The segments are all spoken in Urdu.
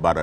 12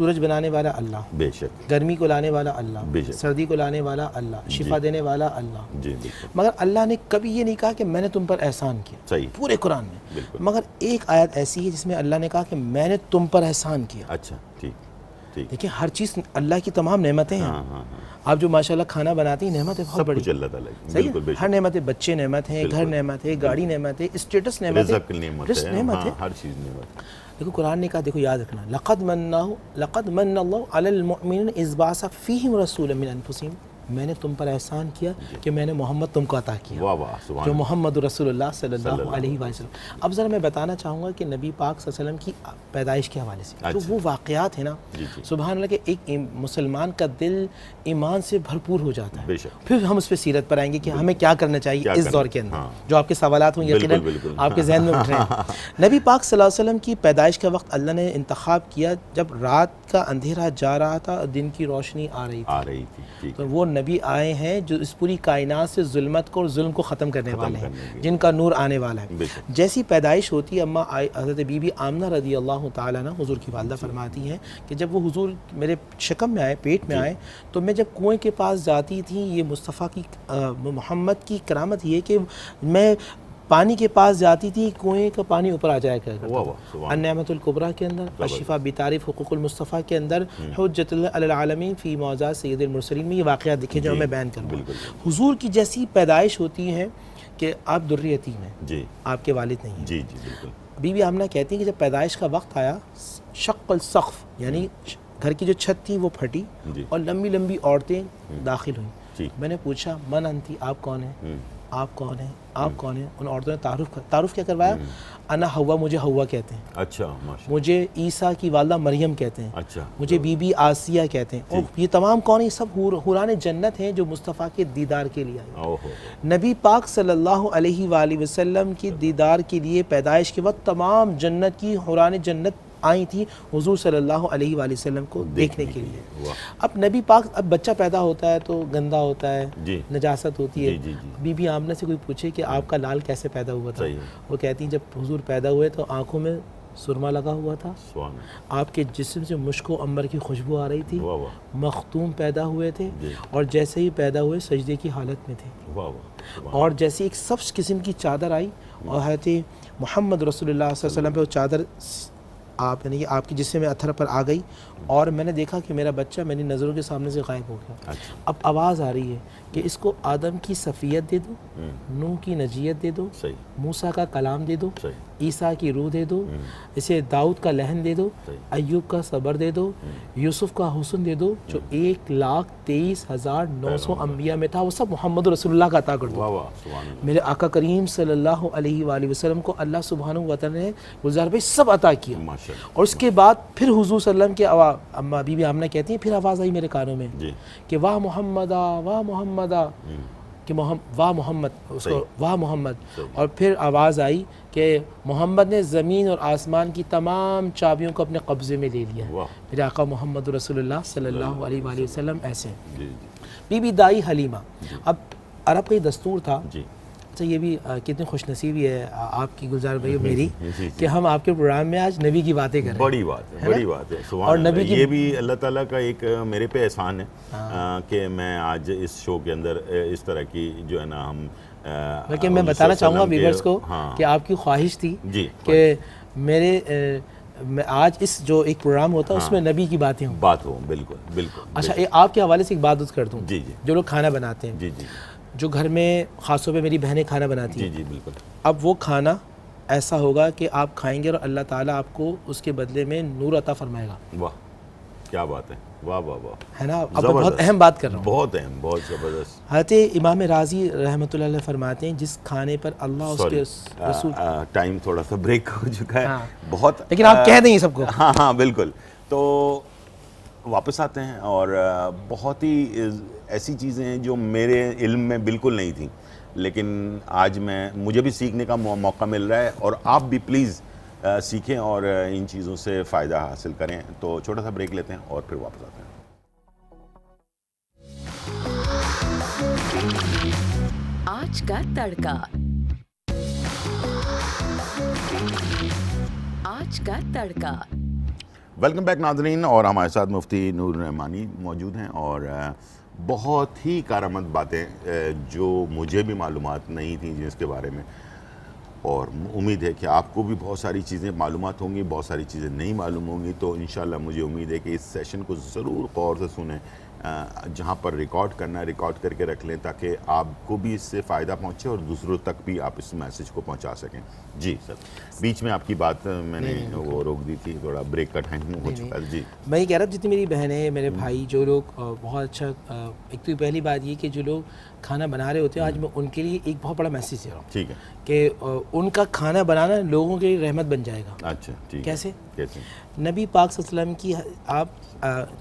سورج بنانے والا اللہ, بے شک, گرمی کو لانے والا اللہ, بے شک, سردی کو لانے والا اللہ, شفا دینے والا اللہ. جی بالکل, مگر اللہ نے کبھی یہ نہیں کہا کہ میں نے تم پر احسان کیا, صحیح, پورے قرآن میں. بالکل, مگر ایک آیت ایسی ہے جس میں اللہ نے کہا کہ میں نے تم پر احسان کیا. اچھا, ٹھیک ٹھیک, دیکھیں ہر چیز اللہ کی تمام نعمتیں ہیں. ہاں ہاں ہاں, آپ جو ماشاءاللہ کھانا بناتی ہیں نعمت ہے بہت سب بڑی. کچھ اللہ تعالیٰ کی, صحیح بالکل بے ہے, ہر شک, نعمت ہے, بچے نعمت ہے, گھر نعمت ہے, گاڑی نعمت ہے, اسٹیٹس نعمت ہے, رزق نعمت رزق ہے, نعمت ہے. ہاں ہر چیز نعمت. دیکھو قرآن نے کہا, دیکھو یاد رکھنا, لقد من اللہ علی المؤمنین اذ بعث فیہم رسولا من انفسہم, میں نے تم پر احسان کیا کہ میں نے محمد تم کو عطا کیا, واہ واہ, سبحان جو اللہ, محمد رسول اللہ صلی اللہ علیہ وسلم. اب ذرا میں بتانا چاہوں گا کہ نبی پاک صلی اللہ علیہ وسلم کی پیدائش کے حوالے سے جو وہ واقعات ہیں نا, سبحان اللہ, کہ ایک مسلمان کا دل ایمان سے بھرپور ہو جاتا ہے. بے شک, پھر ہم اس پہ سیرت پر آئیں گے کہ ہمیں کیا کرنا چاہیے اس دور کے اندر. جو آپ کے سوالات ہوں یقیناً آپ کے ذہن میں اٹھ رہے ہیں. نبی پاک صلی اللہ علیہ وسلم کی پیدائش کا وقت اللہ نے انتخاب کیا جب رات کا اندھیرا جا رہا تھا اور دن کی روشنی آ رہی تھی. تو وہ نبی آئے ہیں جو اس پوری کائنات سے ظلمت کو اور ظلم کو ختم کرنے والے ہیں, جن کا نور آنے والا ہے. جیسی پیدائش ہوتی ہے, اماں حضرت بی بی آمنہ رضی اللہ تعالیٰ عنہ حضور کی والدہ فرماتی ہیں کہ جب وہ حضور میرے شکم میں آئے, پیٹ میں آئے, تو میں جب کنویں کے پاس جاتی تھی, یہ مصطفیٰ کی محمد کی کرامت یہ کہ میں پانی کے پاس جاتی تھی, کنویں کا پانی اوپر آ جایا کرتا تھا. النعمت الکبریٰ کے اندر, الشفا بتعریف حقوق المصطفیٰ کے اندر, حجت علی العالمین فی معجزات سید المرسلین میں یہ واقعات دکھے جو میں بیان کروں گا. حضور کی جیسی پیدائش ہوتی ہے کہ آپ در یتیم ہیں, جی, آپ کے والد نہیں ہیں. جی جی بالکل. بی بی آمنہ کہتی ہیں کہ جب پیدائش کا وقت آیا, شق السقف یعنی گھر کی جو چھت تھی وہ پھٹی اور لمبی لمبی عورتیں داخل ہوئیں. میں نے پوچھا من انتی, آپ کون ہیں, آپ کون ہیں, آپ کون ہیں. ان عورتوں نے تعارف کیا کروایا, انا ہوا, مجھے ہوا کہتے ہیں, اچھا, مجھے عیسیٰ کی والدہ مریم کہتے ہیں, اچھا, مجھے بی بی آسیہ کہتے ہیں. اور یہ تمام کون ہیں, سب حوران جنت ہیں جو مصطفیٰ کے دیدار کے لیے آئے. نبی پاک صلی اللہ علیہ وآلہ وسلم کی دیدار کے لیے پیدائش کے وقت تمام جنت کی حوران جنت آئی تھی حضور صلی اللہ علیہ وآلہ وسلم کو دیکھنے کے لیے. اب نبی پاک, اب بچہ پیدا ہوتا ہے تو گندا ہوتا ہے, نجاست ہوتی ہے. بی بی آمنہ سے کوئی پوچھے کہ آپ کا لال کیسے پیدا ہوا تھا, وہ کہتی ہیں جب حضور پیدا ہوئے تو آنکھوں میں سرما لگا ہوا تھا, آپ کے جسم سے مشک و عنبر کی خوشبو آ رہی تھی, مختوم پیدا ہوئے تھے, اور جیسے ہی پیدا ہوئے سجدے کی حالت میں تھے, اور جیسے ایک سبز قسم کی چادر آئی اور حضرت محمد رسول اللہ صلی اللہ علیہ وسلم پہ وہ چادر آپ یعنی کہ آپ کی جسم میں اتھر پر آ گئی, اور میں نے دیکھا کہ میرا بچہ میری نظروں کے سامنے سے غائب ہو گیا. اب آواز آ رہی ہے کہ اس کو آدم کی صفیت دے دو, نوح کی نجیت دے دو, موسیٰ کا کلام دے دو, عیسیٰ کی روح دے دو, اسے داؤد کا لہن دے دو, ایوب کا صبر دے دو, یوسف کا حسن دے دو, جو 1,23,900 انبیاء میں تھا وہ سب محمد رسول اللہ کا عطا کر دو. میرے آقا کریم صلی اللہ علیہ وآلہ وسلم کو اللہ سبحانہ و تعالی نے گلزار بھائی سب عطا کیا. اور اس کے بعد پھر حضور صلی اللہ علیہ وسلم کی اماں بی بی آمنہ کہتی ہیں, پھر آواز آئی میرے کانوں میں کہ واہ محمدہ, واہ محمدہ, کہ واہ محمد, اس کو واہ محمد. اور پھر آواز آئی کہ محمد نے زمین اور آسمان کی تمام چابیوں کو اپنے قبضے میں لے لیا. میرے آقا محمد رسول اللہ صلی اللہ علیہ وآلہ وسلم ایسے. بی بی دائی حلیمہ, اب عرب کا یہ دستور تھا, اچھا یہ بھی کتنی خوش نصیبی ہے آپ کی گلزار بھائی میری کہ ہم آپ کے پروگرام میں آج نبی کی باتیں کر رہے ہیں. بڑی بات ہے, بڑی بات ہے. اور نبی یہ بھی اللہ تعالیٰ کا ایک میرے پہ احسان ہے کہ میں آج اس شو کے اندر اس طرح کی جو ہے نا ہم, لیکن میں بتانا چاہوں گا ویورز کو کہ آپ کی خواہش تھی کہ میرے آج اس جو ایک پروگرام ہوتا ہے اس میں نبی کی باتیں ہوں. بات ہو, بالکل بالکل. اچھا آپ کے حوالے سے ایک بات کر دوں, جو لوگ کھانا بناتے ہیں, جو گھر میں خاص طور پہ میری بہنیں کھانا بناتی ہیں, بالکل, اب وہ کھانا ایسا ہوگا کہ آپ کھائیں گے اور اللہ تعالیٰ آپ کو اس کے بدلے میں نور عطا فرمائے گا. واہ کیا بات ہے, واہ واہ واہ, ہے نا. اب بہت اہم بات کر رہا ہوں, بہت اہم, بہت زبردست. حضرت امام راضی رحمۃ اللہ علیہ فرماتے ہیں جس کھانے پر اللہ اس کے رسول, ٹائم تھوڑا سا بریک ہو چکا ہے بہت, لیکن آپ کہہ دیں سب کو. ہاں ہاں بالکل. تو واپس آتے ہیں, اور بہت ہی ایسی چیزیں ہیں جو میرے علم میں بالکل نہیں تھیں, لیکن آج مجھے بھی سیکھنے کا موقع مل رہا ہے, اور آپ بھی پلیز سیکھیں اور ان چیزوں سے فائدہ حاصل کریں. تو چھوٹا سا بریک لیتے ہیں اور پھر واپس آتے ہیں. آج کا تڑکا, آج کا تڑکا. ویلکم بیک ناظرین، اور ہمارے ساتھ مفتی نور الرحمانی موجود ہیں، اور بہت ہی کارآمد باتیں جو مجھے بھی معلومات نہیں تھیں جس کے بارے میں، اور امید ہے کہ آپ کو بھی بہت ساری چیزیں معلومات ہوں گی، بہت ساری چیزیں نہیں معلوم ہوں گی. تو انشاءاللہ مجھے امید ہے کہ اس سیشن کو ضرور غور سے سنیں. جہاں پر ریکارڈ کرنا ہے ریکارڈ کر کے رکھ لیں تاکہ آپ کو بھی اس سے فائدہ پہنچے اور دوسروں تک بھی آپ اس میسیج کو پہنچا سکیں. جی سر، بیچ میں آپ کی بات میں نے وہ روک دی تھی، تھوڑا بریک کا ٹائم ہو چکا ہے. جی میں یہ کہہ رہا ہوں جتنی میری بہنیں میرے بھائی جو لوگ بہت اچھا، ایک تو پہلی بات یہ کہ جو لوگ کھانا بنا رہے ہوتے ہیں، آج میں ان کے لیے ایک بہت بڑا میسیج دے رہا ہوں. ٹھیک ہے کہ ان کا کھانا بنانا لوگوں کے لیے رحمت بن جائے گا. اچھا ٹھیک. کیسے؟ کیسے؟ نبی پاک صلی اللہ علیہ وسلم کی آپ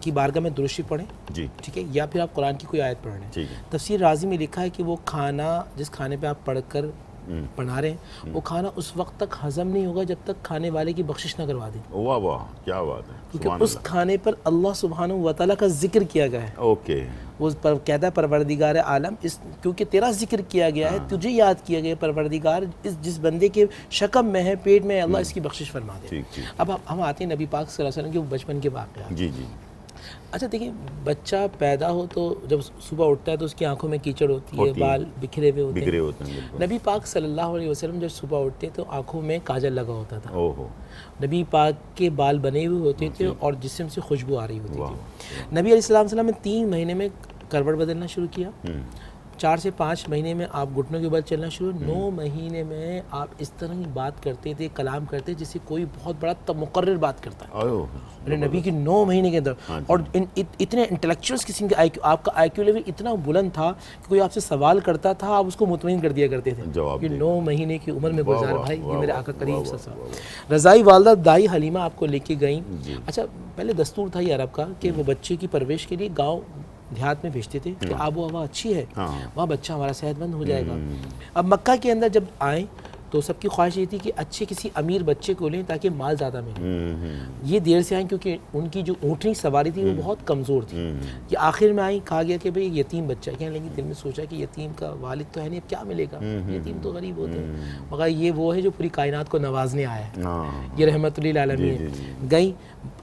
کی بارگاہ میں درود شریف پڑھیں، جی ٹھیک ہے، یا پھر آپ قرآن کی کوئی آیت پڑھ رہے ہیں. ٹھیک ہے. تفسیر رازی میں لکھا ہے کہ وہ کھانا جس کھانے پہ آپ پڑھ کر بنا رہے ہیں، وہ کھانا اس وقت تک ہضم نہیں ہوگا جب تک کھانے والے کی بخشش نہ کروا دیں. واہ واہ، کیا بات ہے. کیونکہ اس کھانے پر اللہ سبحانہ و تعالیٰ کا ذکر کیا گیا ہے. اوکے. وہ کہتا ہے پروردگار عالم، کیونکہ تیرا ذکر کیا گیا ہے، تجھے یاد کیا گیا، پروردگار جس بندے کے شکم میں ہے، پیٹ میں ہے، اللہ اس کی بخشش فرما دے. اب ہم آتے ہیں نبی پاک صلی اللہ علیہ وسلم کے بچپن کے واقعات. جی جی. اچھا دیکھیں، بچہ پیدا ہو تو جب صبح اٹھتا ہے تو اس کی آنکھوں میں کیچڑ ہوتی ہے، بال بکھرے ہوتے ہیں. نبی پاک صلی اللہ علیہ وسلم جب صبح اٹھتے تو آنکھوں میں کاجل لگا ہوتا تھا. نبی پاک کے بال بنے ہوئے ہوتے تھے اور جسم سے خوشبو آ رہی ہوتی تھی. نبی علیہ السلام نے 3 مہینے میں کروٹ بدلنا شروع کیا. 4 سے 5 مہینے میں آپ گھٹنوں کے بل چلنا شروع. 9 مہینے میں آپ اس طرح کی بات کرتے تھے، کلام کرتے جسے کوئی بہت بڑا مقرر بات کرتا ہے. نبی کی 9 مہینے کے اندر، اور اتنے انٹلیکچوئلس قسم کے آپ کا آئی کیو لیول اتنا بلند تھا کہ کوئی آپ سے سوال کرتا تھا آپ اس کو مطمئن کر دیا کرتے تھے. یہ 9 مہینے کی عمر میں گزار بھائی، یہ میرے آقا کریم صلی اللہ علیہ وسلم. رضائی والدہ دائی حلیمہ آپ کو لے کے گئیں. اچھا پہلے دستور تھا یہ عرب کا کہ وہ بچے کی پرورش کے لیے گاؤں دیہات میں بھیجتے تھے کہ آب و ہوا اچھی ہے، وہاں بچہ ہمارا صحت مند ہو جائے گا. اب مکہ کے اندر جب آئیں تو سب کی خواہش یہ تھی کہ اچھے کسی امیر بچے کو لیں تاکہ مال زیادہ ملے. یہ دیر سے آئیں کیونکہ ان کی جو اونٹنی سواری تھی وہ بہت کمزور تھی. یہ آخر میں آئیں، کہا گیا کہ بھئی یتیم بچہ. کہنے لگی، دل میں سوچا کہ یتیم کا والد تو ہے نہیں، اب کیا ملے گا، یتیم تو غریب ہوتے ہیں، مگر یہ وہ ہے جو پوری کائنات کو نوازنے آیا ہے، یہ رحمت للعالمین ہے. گئی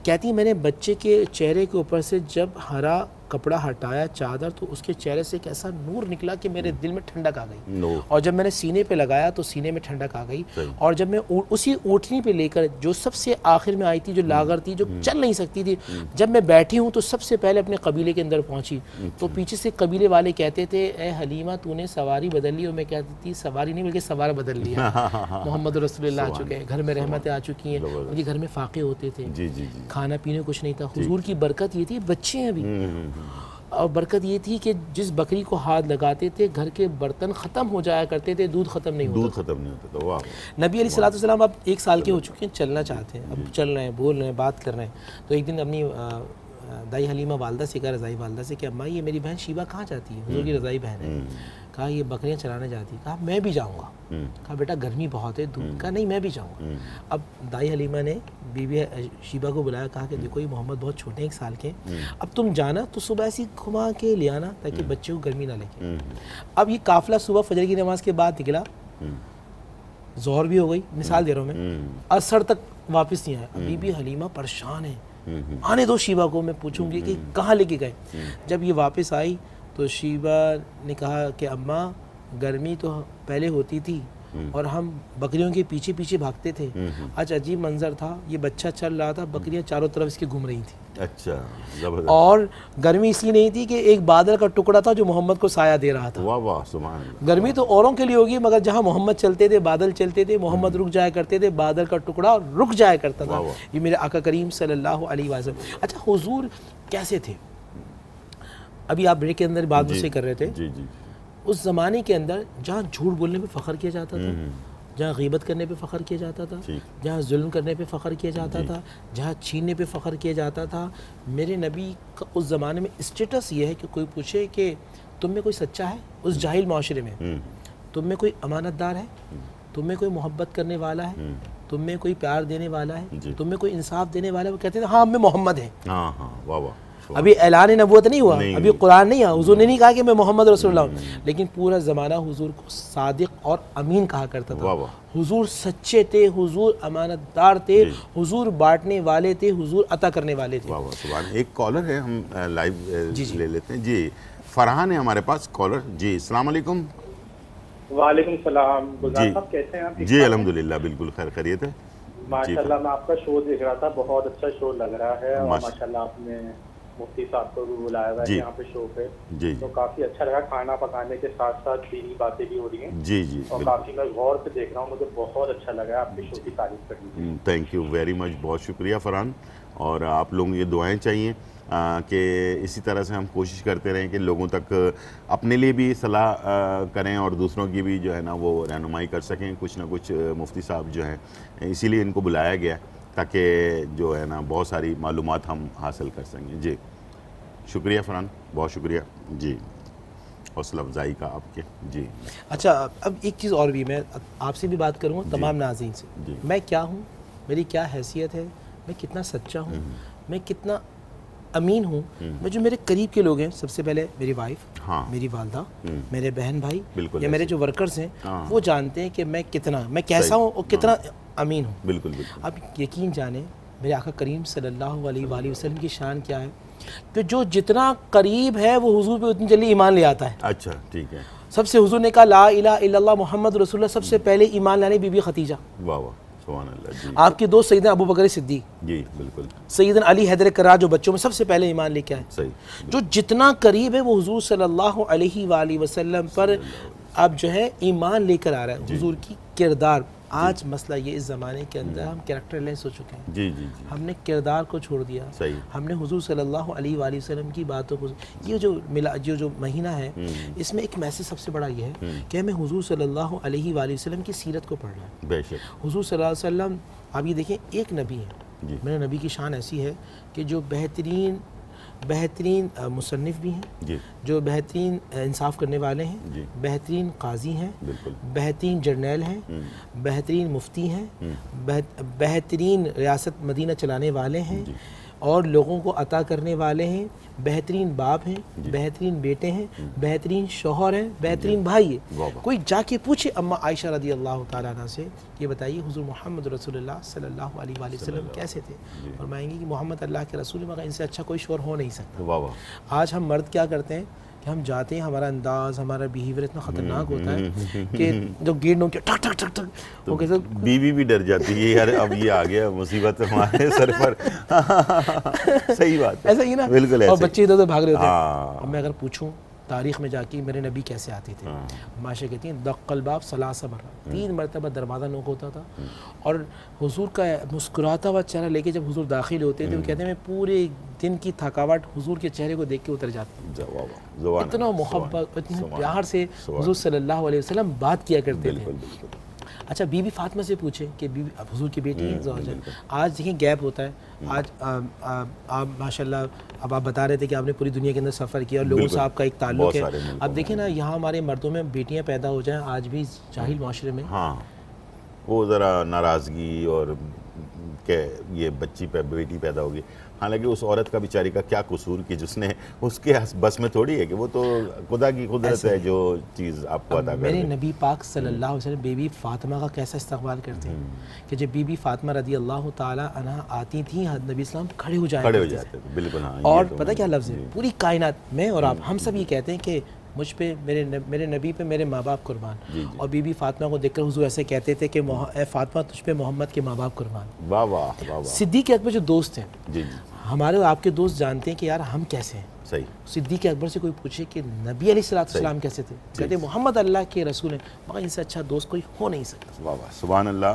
کہتی میں نے بچے کے چہرے کے اوپر سے جب ہرا کپڑا ہٹایا چادر تو اس کے چہرے سے ایک ایسا نور نکلا کہ میرے دل میں ٹھنڈک آ گئی. اور جب میں نے سینے پہ لگایا تو سینے میں ٹھنڈک آ گئی. اور جب میں اسی اونٹنی پہ لے کر جو سب سے آخر میں آئی تھی، جو لاغر تھی، جو چل نہیں سکتی تھی، جب میں بیٹھی ہوں تو سب سے پہلے اپنے قبیلے کے اندر پہنچی تو پیچھے سے قبیلے والے کہتے تھے اے حلیمہ تو نے سواری بدل لی. اور میں کہتی تھی سواری نہیں بلکہ سوار بدل لیا. محمد رسول اللہ آ چکے ہیں، گھر میں رحمتیں آ چکی ہیں. مجھے گھر میں فاقے ہوتے تھے، کھانا پینے کچھ نہیں تھا. حضور کی برکت یہ تھی، بچے ہیں ابھی، اور برکت یہ تھی کہ جس بکری کو ہاتھ لگاتے تھے گھر کے برتن ختم ہو جایا کرتے تھے، دودھ ختم نہیں ہوتا تھا. واہ. نبی علیہ السلام اب 1 سال کے ہو چکے ہیں، چلنا چاہتے ہیں، اب چل رہے ہیں، بول رہے ہیں، بات کر رہے ہیں. تو ایک دن اپنی دائی حلیمہ والدہ سے کہا، رضائی والدہ سے کہ اماں یہ میری بہن شیبہ کہاں جاتی ہے؟ حضور کی رضائی بہن ہے. کہا یہ بکریاں چرانے جاتی ہے. کہا میں بھی جاؤں گا. کہا بیٹا گرمی بہت ہے دودھ. کہا نہیں میں بھی جاؤں گا. اب دائی حلیمہ نے بیوی شیبہ کو بلایا، کہا کہ دیکھو یہ محمد بہت چھوٹے ہیں، 1 سال کے، اب تم جانا تو صبح ایسی گھما کے لے آنا تاکہ بچے کو گرمی نہ لگے. اب یہ قافلہ صبح فجر کی نماز کے بعد نکلا، ظہر بھی ہو گئی، مثال دے رہا ہوں میں، عصر تک واپس نہیں آیا. بی بی حلیمہ پریشان ہے، آنے دو شیبہ کو، میں پوچھوں گی کہ کہاں لے کے گئے. جب یہ واپس آئی تو شیبہ نے کہا کہ اماں گرمی تو پہلے ہوتی تھی اور ہم بکریوں کے پیچھے پیچھے بھاگتے تھے. آج عجیب منظر تھا، یہ بچہ چل رہا تھا، بکریاں چاروں طرف اس کے گھوم رہی تھیں. اچھا زبردست. اور گرمی اس لیے نہیں تھی کہ ایک بادل کا ٹکڑا تھا جو محمد کو سایہ دے رہا تھا. واہ واہ سبحان اللہ. گرمی تو اوروں کے لیے ہوگی مگر جہاں محمد چلتے تھے، بادل چلتے تھے، محمد رک جایا کرتے تھے، بادل کا ٹکڑا رک جایا کرتا تھا. یہ میرے آقا کریم صلی اللہ علیہ وسلم. اچھا حضور کیسے تھے؟ ابھی آپ بریک کے اندر بات مجھ سے کر رہے تھے. جی جی. اس زمانے کے اندر جہاں جھوٹ بولنے پہ فخر کیا جاتا تھا، جہاں غیبت کرنے پہ فخر کیا جاتا تھا، جہاں ظلم کرنے پہ فخر کیا جاتا تھا، جہاں چھیننے پہ فخر کیا جاتا تھا، میرے نبی کا اس زمانے میں اسٹیٹس یہ ہے کہ کوئی پوچھے کہ تم میں کوئی سچا ہے اس جاہل معاشرے میں، تم میں کوئی امانت دار ہے، تم میں کوئی محبت کرنے والا ہے، تم میں کوئی پیار دینے والا ہے، تم میں کوئی انصاف دینے والا ہے، وہ کہتے تھے ہاں ہم میں محمد ہے. ہاں ہاں واہ واہ. ابھی اعلان نبوت نہیں ہوا, نہیں. ابھی قرآن نہیں آیا, حضور نے نہیں کہا کہ میں محمد رسول اللہ ہوں, لیکن پورا زمانہ حضور کو صادق اور امین کہا کرتا تھا. حضور سچے تھے, حضور امانت دار تھے, حضور بانٹنے والے تھے, حضور عطا کرنے والے تھے. سبحان. ایک کالر ہے, ہم لائیو لے لیتے ہیں. جی فرحان ہے ہمارے پاس کالر. جی السلام علیکم. وعلیکم السلام. گلزار صاحب کیسے ہیں آپ؟ جی الحمدللہ بالکل خیریت ہے. ماشاءاللہ میں آپ کا شو دیکھ رہا تھا, بہت اچھا شو لگ رہا ہے, اور ماشاءاللہ آپ نے مفتی صاحب کو بھی بلایا ہوا ہے یہاں پہ شو پہ, تو کافی اچھا لگا. کھانا پکانے کے ساتھ ساتھ دینی باتیں بھی ہو رہی ہیں. جی جی اور کافی میں غور سے دیکھ رہا ہوں, مجھے بہت اچھا لگا. آپ کے شو کی تعریف کرنی. تھینک یو ویری مچ, بہت شکریہ فرحان. اور آپ لوگوں یہ دعائیں چاہیے کہ اسی طرح سے ہم کوشش کرتے رہیں کہ لوگوں تک اپنے لیے بھی صلاح کریں اور دوسروں کی بھی جو ہے نا وہ رہنمائی کر سکیں. کچھ نہ کچھ مفتی صاحب جو ہیں اسی لیے ان کو بلایا گیا تاکہ جو ہے نا بہت ساری معلومات ہم حاصل کر سکیں. جی شکریہ فرحان, بہت شکریہ. جی حوصلہ افزائی کا آپ کے. جی اچھا اب ایک چیز اور بھی, میں آپ سے بھی بات کروں گا, تمام ناظرین سے. میں کیا ہوں, میری کیا حیثیت ہے, میں کتنا سچا ہوں, میں کتنا امین ہوں. میں جو میرے قریب کے لوگ ہیں, سب سے پہلے میری وائف, میری والدہ, میرے بہن بھائی یا میرے جو ورکرز ہیں, وہ جانتے ہیں کہ میں کتنا, میں کیسا ہوں اور کتنا امین ہوں. بالکل. اب یقین جانیں میرے آقا کریم صلی اللہ علیہ وآلہ وسلم کی شان کیا ہے کہ جو جتنا قریب ہے وہ حضور پہ اتنی جلدی ایمان لے آتا ہے. اچھا ٹھیک ہے. سب سے حضور نے کہا لا الہ الا اللہ محمد رسول اللہ, سب سے پہلے ایمان لانے بی بی خدیجہ. واہ واہ سبحان اللہ. جی آپ کے دوست سیدنا ابو بکر صدیق, جی بالکل, سیدنا علی حیدر کرار, جو بچوں میں سب سے پہلے ایمان لے کے آئے. صحیح. جو جتنا قریب ہے وہ حضور صلی اللہ علیہ وآلہ وسلم پر اب جو ہے ایمان لے کر آ رہا ہے. حضور کی کردار, آج مسئلہ یہ اس زمانے کے اندر ہم کریکٹر لیس ہو چکے ہیں. جی جی جی ہم نے کردار کو چھوڑ دیا. صحیح. ہم نے حضور صلی اللہ علیہ وآلہ وسلم کی باتوں کو, یہ جو مہینہ ہے اس میں ایک میسج سب سے بڑا یہ ہے کہ ہمیں حضور صلی اللہ علیہ وآلہ وسلم کی سیرت کو پڑھنا ہے. بے شک. حضور صلی اللہ علیہ وسلم, آپ یہ دیکھیں ایک نبی ہے, میرے نبی کی شان ایسی ہے کہ جو بہترین مصنف بھی ہیں, جو بہترین انصاف کرنے والے ہیں, بہترین قاضی ہیں, بہترین جرنیل ہیں, بہترین مفتی ہیں, بہترین ریاست مدینہ چلانے والے ہیں, اور لوگوں کو عطا کرنے والے ہیں, بہترین باپ ہیں, بہترین بیٹے ہیں, بہترین شوہر ہیں, بہترین بھائی ہیں. کوئی جا کے پوچھے اماں عائشہ رضی اللہ تعالیٰ عنہ سے, یہ بتائیے حضور محمد رسول اللہ صلی اللہ علیہ وآلہ وسلم کیسے تھے؟ فرمائیں گے کہ محمد اللہ کے رسول, مگر ان سے اچھا کوئی شوہر ہو نہیں سکتا. آج ہم مرد کیا کرتے ہیں کہ ہم جاتے ہیں, ہمارا انداز, ہمارا بیہیویئر اتنا خطرناک ہوتا ہے کہ جو گیٹ نو کے ٹھک ٹھک ٹھک ٹھک, وہ کہتے ہیں بیوی بھی ڈر جاتی ہے, یار اب یہ آ گیا مصیبت ہمارے سر پر. صحیح بات ہے, ایسا ہی نا, بالکل ایسا. اور بچے ادھر ادھر بھاگ رہے ہوتے ہیں. اب میں اگر پوچھوں تاریخ میں جا کے میرے نبی کیسے آتے تھے, معاشرے کہتی ہیں دق الباب ثلاث مرات, 3 مرتبہ دروازہ نوک ہوتا تھا, اور حضور کا مسکراتا ہوا چہرہ لے کے جب حضور داخل ہوتے تھے, وہ کہتے ہیں میں پورے دن کی تھکاوٹ حضور کے چہرے کو دیکھ کے اتر جاتی. اتنا محبت, اتنے پیار سے حضور صلی اللہ علیہ وسلم بات کیا کرتے تھے. اچھا بی بی فاطمہ سے پوچھیں کہ حضور کی بیٹی ہیں زوجہ, آج دیکھیں گیپ ہوتا ہے. آج آپ ماشاءاللہ, اب آپ بتا رہے تھے کہ آپ نے پوری دنیا کے اندر سفر کیا اور لوگوں سے آپ کا ایک تعلق ہے. اب دیکھیں نا, یہاں ہمارے مردوں میں بیٹیاں پیدا ہو جائیں آج بھی جاہل معاشرے میں, ہاں وہ ذرا ناراضگی اور کہ یہ بیٹی پیدا ہوگی. حالانکہ اس عورت کا بیچاری کا کیا قصور کہ جس نے, اس کے بس میں تھوڑی ہے کہ وہ تو خدا کی قدرت ہے جو چیز آپ کو عطا کر دے. میرے نبی پاک صلی اللہ علیہ وسلم بی بی فاطمہ کا کیسا استقبال کرتے ہیں کہ جب بی بی فاطمہ رضی اللہ تعالیٰ عنہ آتی تھیں, نبی اسلام کھڑے ہو جاتے تھے. بالکل ہاں. اور پتہ کیا لفظ ہے, پوری کائنات میں اور آپ ہم سب یہ کہتے ہیں کہ مجھ پہ, میرے نبی پہ میرے ماں باپ قربان, اور بی بی فاطمہ کو دیکھ کر حضور ایسے کہتے تھے کہ اے فاطمہ تجھ پہ محمد کے ماں باپ قربان. واہ واہ واہ. صدیق اکبر جو دوست ہیں, ہمارے اور آپ کے دوست جانتے ہیں کہ یار ہم کیسے ہیں. صحیح. صدیق اکبر سے کوئی پوچھے کہ نبی علیہ السلام کیسے تھے, کہتے ہیں محمد اللہ کے رسول ہیں, مگر ان سے اچھا دوست کوئی ہو نہیں سکتا. واہ واہ سبحان اللہ.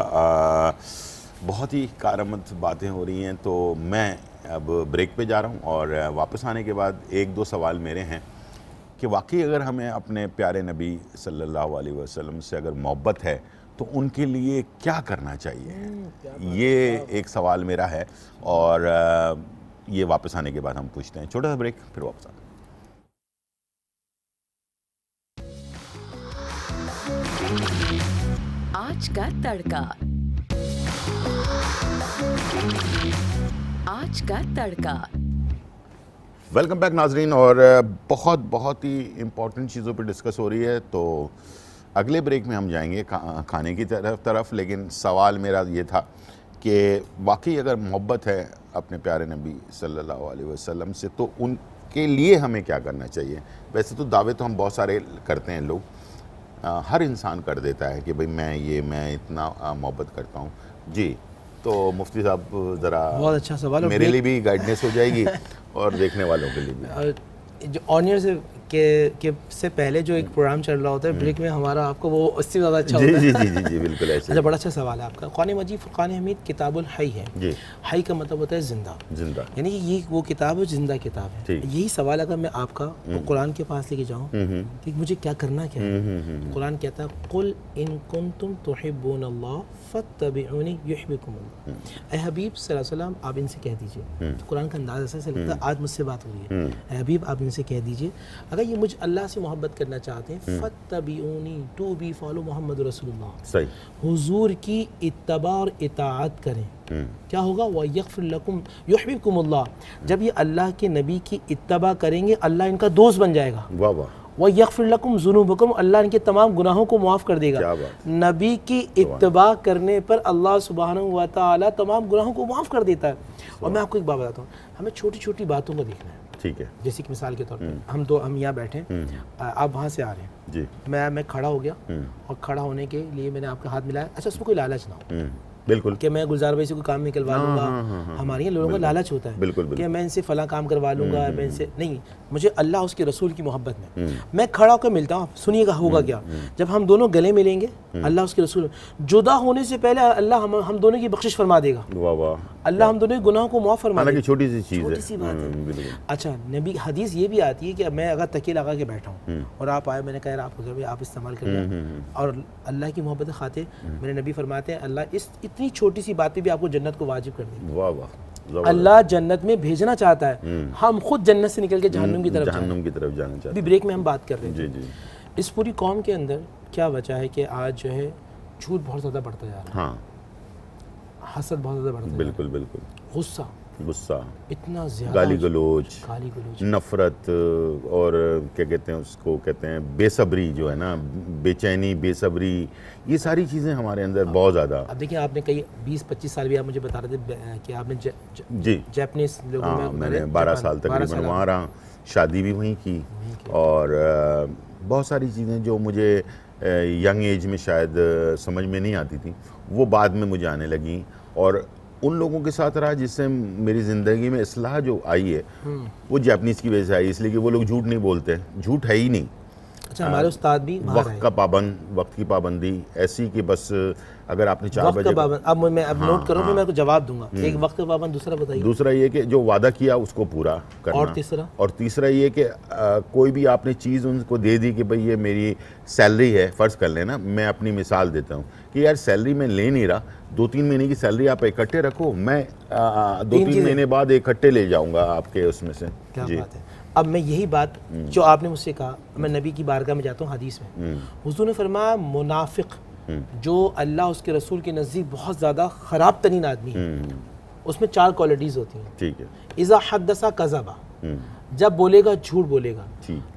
بہت ہی کارآمد باتیں ہو رہی ہیں. تو میں اب بریک پہ جا رہا ہوں, اور واپس آنے کے بعد 1-2 سوال میرے ہیں کہ واقعی اگر ہمیں اپنے پیارے نبی صلی اللہ علیہ وسلم سے اگر محبت ہے تو ان کے لیے کیا کرنا چاہیے, یہ ایک سوال میرا ہے. اور یہ واپس آنے کے بعد ہم پوچھتے ہیں. چھوٹا سا بریک, پھر واپس آتے ہیں. آج کا تڑکا, آج کا تڑکا. ویلکم بیک ناظرین، اور بہت ہی امپورٹنٹ چیزوں پہ ڈسکس ہو رہی ہے، تو اگلے بریک میں ہم جائیں گے کھانے کی طرف. لیکن سوال میرا یہ تھا کہ واقعی اگر محبت ہے اپنے پیارے نبی صلی اللہ علیہ وسلم سے تو ان کے لیے ہمیں کیا کرنا چاہیے؟ ویسے تو دعوے تو ہم بہت سارے کرتے ہیں، لوگ ہر انسان کر دیتا ہے کہ بھئی میں اتنا محبت کرتا ہوں. جی تو مفتی صاحب ذرا بہت اچھا سوال، میرے لیے بھی گائیڈنس ہو جائے گی اور دیکھنے والوں کے لیے بھی. جو آنیئر سے پہلے جو ایک پروگرام چل رہا ہوتا ہے بریک میں ہمارا، آپ کو وہ اس سے زیادہ اچھا ہوتا ہے. جی بالکل ایسے. اچھا، بڑا اچھا سوال ہے آپ کا. قرآن مجید فرقان حمید کتاب الحی ہے. جی، حی کا مطلب ہوتا ہے زندہ، یعنی کہ یہ وہ کتاب ہے، زندہ کتاب ہے. یہی سوال اگر میں آپ کا قرآن کے پاس لے کے جاؤں کہ مجھے کیا کرنا کیا ہے، قرآن کہتا ہے قل ان کنتم تحبون اللہ فاتبعونی یحببکم اللہ. اے حبیب صلی اللہ علیہ وسلم آپ ان سے کہہ دیجئے، قرآن کا انداز ایسا لگتا ہے آج مجھ سے بات ہو رہی ہے. اے حبیب آپ ان سے کہہ دیجئے اگر یہ مجھ اللہ سے محبت کرنا چاہتے ہیں، فاتبعونی، ٹو بی فالو محمد رسول اللہ، صحیح، حضور کی اتباع اور اطاعت کریں. کیا ہوگا؟ وَيَغْفِرْ لَكُمْ يُحْبِبْكُمُ اللَّهُ. جب یہ اللہ کے نبی کی اتباع کریں گے اللہ ان کا دوست بن جائے گا. واہ واہ. وَيَغْفِرْ لَكُمْ ذُنُوبَكُمْ، اللہ ان کے تمام گناہوں کو معاف کر دے گا. نبی کی اتباع کرنے پر اللہ سبحانہ و تعالی تمام گناہوں کو معاف کر دیتا ہے. اور میں آپ کو ایک بات بتاتا ہوں، ہمیں چھوٹی چھوٹی باتوں کو دیکھنا ہے. ٹھیک ہے، جیسے کہ مثال کے طور پہ ہم یہاں بیٹھے ہیں، آپ وہاں سے آ رہے ہیں، جی میں کھڑا ہو گیا اور کھڑا ہونے کے لیے میں نے آپ کا ہاتھ ملایا. اچھا، اس میں کوئی لالچ نہ ہو بالکل کہ میں گلزار بھائی سے کوئی کام نکلوا لوں گا. ہمارے یہاں لوگوں کا لالچ ہوتا ہے کہ میں ان سے فلاں کام کروا لوں گا، میں ان سے نہیں. مجھے اللہ اس کے رسول کی محبت میں کھڑا ہو کر ملتا ہوں. سنیے گا ہوگا کیا جب ہم دونوں گلے ملیں گے، اللہ اس کے رسول جدا ہونے سے پہلے اللہ ہم دونوں کی بخشش فرما دے گا. واہ واہ. اللہ ہم دونوں کے گناہوں کو معاف فرما دے گا. چھوٹی سی چیز ہے، چھوٹی سی بات ہے. اچھا، نبی حدیث یہ بھی آتی ہے کہ میں اگر تکیے لگا کے بیٹھا ہوں اور آپ آئے، میں نے کہا آپ کو آپ استعمال کر لیں، اور اللہ کی محبت خاطر میرے نبی فرماتے ہیں اللہ اس اتنی چھوٹی سی بات پہ بھی آپ کو جنت کو واجب کر دے. واہ واہ. اللہ جنت میں بھیجنا چاہتا ہے، ہم خود جنت سے نکل کے جہنم کی طرف جانا چاہتے ہیں. ابھی بریک میں ہم بات کر رہے ہیں جی اس پوری قوم کے اندر کیا وجہ ہے کہ آج جو ہے جھوٹ بہت زیادہ بڑھتا جا رہا ہے. ہاں، حسد بہت زیادہ بڑھتا ہے. بالکل. غصہ اتنا زیادہ، گالی گلوچ، نفرت، اور کیا کہتے ہیں اس کو، کہتے ہیں بے صبری جو ہے نا، بے چینی، بے صبری، یہ ساری چیزیں ہمارے اندر بہت زیادہ. اب دیکھیں آپ نے کئی 20-25 سال بھی آپ مجھے بتا رہے تھے کہ آپ نے جی جیپنیز لوگوں میں نے 12 سال تقریباً وہاں رہا، شادی بھی وہیں کی، اور بہت ساری چیزیں جو مجھے ینگ ایج میں شاید سمجھ میں نہیں آتی تھیں وہ بعد میں مجھے آنے لگیں. اور ان لوگوں کے ساتھ رہا جس سے میری زندگی میں اصلاح جو آئی ہے وہ جاپنیز کی وجہ سے آئی، اس لیے کہ وہ لوگ جھوٹ نہیں بولتے، جھوٹ ہے ہی نہیں. اچھا، ہمارے استاد بھی وقت کی پابندی ایسی کہ بس اگر آپ نے 4 بجے، اب میں نوٹ کروں پھر میں کو جواب دوں گا. ایک وقت کا پابند، دوسرا بتائیے. دوسرا یہ کہ جو وعدہ کیا اس کو پورا کرنا، اور تیسرا یہ کہ کوئی بھی آپ نے چیز ان کو دے دی کہ بھئی یہ میری سیلری ہے، فرض کر لینا، میں اپنی مثال دیتا ہوں کہ یار سیلری میں لے نہیں رہا، 2-3 مہینے کی سیلری آپ اکٹھے رکھو، میں 2-3 مہینے بعد اکٹھے لے جاؤں گا آپ کے اس میں سے. جی، اب میں یہی بات جو آپ نے مجھ سے کہا، میں نبی کی بارگاہ میں جاتا ہوں. حدیث میں حضور نے فرمایا منافق جو اللہ اس کے رسول کے نزدیک بہت زیادہ خراب ترین آدمی ہے، اس میں 4 کوالٹیز ہوتی ہیں. ٹھیک ہے. اذا حدث کذب، جب بولے گا جھوٹ بولے گا.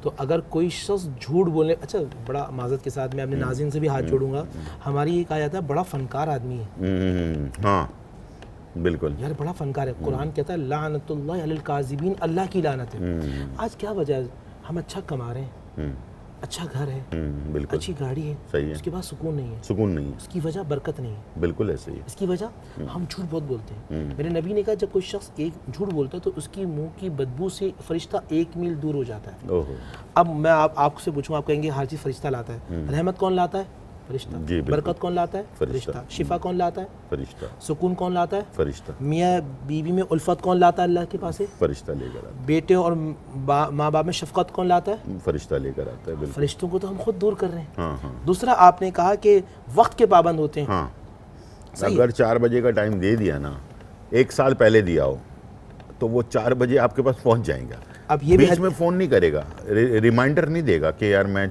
تو اگر کوئی شخص جھوٹ بولے، اچھا بڑا معذرت کے ساتھ میں اپنے ناظرین سے بھی ہاتھ جوڑوں گا، ہماری یہ کہا جاتا ہے بڑا فنکار آدمی ہے. ہاں بالکل یار بڑا فنکار ہے. قرآن کہتا ہے لعنت اللہ علی الکاذبین، اللہ کی لعنت ہے. آج کیا وجہ ہے؟ ہم اچھا کما رہے ہیں، اچھا گھر ہے، اچھی گاڑی ہے، اس کے بعد سکون نہیں ہے. اس کی وجہ برکت نہیں ہے. بالکل ایسے ہی. اس کی وجہ ہم جھوٹ بہت بولتے ہیں. میرے نبی نے کہا جب کوئی شخص ایک جھوٹ بولتا ہے تو اس کی منہ کی بدبو سے فرشتہ 1 میل دور ہو جاتا ہے. اب میں آپ سے پوچھوں، آپ کہیں گے ہر چیز فرشتہ لاتا ہے. رحمت کون لاتا ہے؟ فرشتہ. برکت کون لاتا ہے؟ فرشتہ. شفا کون لاتا ہے؟ فرشتہ. سکون کون لاتا ہے؟ فرشتہ. میاں بیوی میں الفت کون لاتا ہے اللہ کے پاس سے؟ فرشتہ لے کر آتا ہے. بیٹے اور ماں باپ میں شفقت کون لاتا ہے؟ فرشتہ لے کر آتا ہے. فرشتوں کو تو ہم خود دور کر رہے ہیں. دوسرا آپ نے کہا کہ وقت کے پابند ہوتے ہیں. اگر 4 بجے کا ٹائم دے دیا نا، 1 سال پہلے دیا ہو تو وہ 4 بجے آپ کے پاس پہنچ جائیں گا. اب یہ بیچ میں فون نہیں کرے گا، ریمائنڈر نہیں دے گا کہ یار میں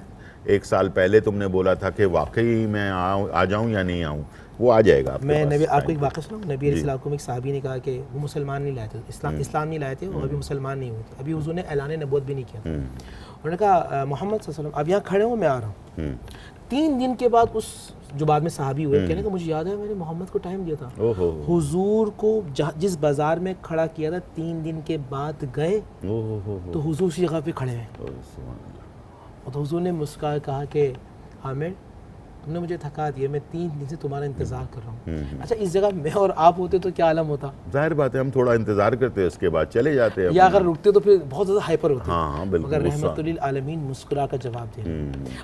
1 سال پہلے تم نے بولا تھا کہ واقعی میں آ جاؤں یا نہیں آؤں. وہ آ جائے گا آپ کے میں پاس. نبی آپ کو ایک واقعہ سناؤں. نبی علیہ السلام کو ایک صحابی نے کہا کہ وہ مسلمان نہیں لائے تھے, اسلام نہیں لائے تھے, وہ ابھی مسلمان نہیں ہوئے تھے, ابھی حضور نے اعلان نبوت بھی نہیں کیا تھا. انہوں نے کہا محمد صلی اللہ علیہ وسلم آپ یہاں کھڑے ہوں, میں آ رہا ہوں. 3 دن کے بعد اس جو بعد میں صحابی ہوئے کہنے کہ مجھے یاد ہے میں نے محمد کو ٹائم دیا تھا, حضور کو جس بازار میں کھڑا کیا تھا 3 دن کے بعد گئے تو حضور اسی جگہ پہ کھڑے ہیں. تو حضور نے مسکرا کہا کہ حامد تم نے مجھے تھکا دیا, میں 3 دن سے تمہارا انتظار کر رہا ہوں. اچھا اس جگہ میں اور آپ ہوتے تو کیا عالم ہوتا؟ ظاہر بات ہے ہم تھوڑا انتظار کرتے ہیں, اس کے بعد چلے جاتے ہیں, یا اگر رکتے تو پھر بہت زیادہ ہائپر ہوتے. ہاں بالکل. مگر رحمت للعالمین مسکرا کر جواب دے.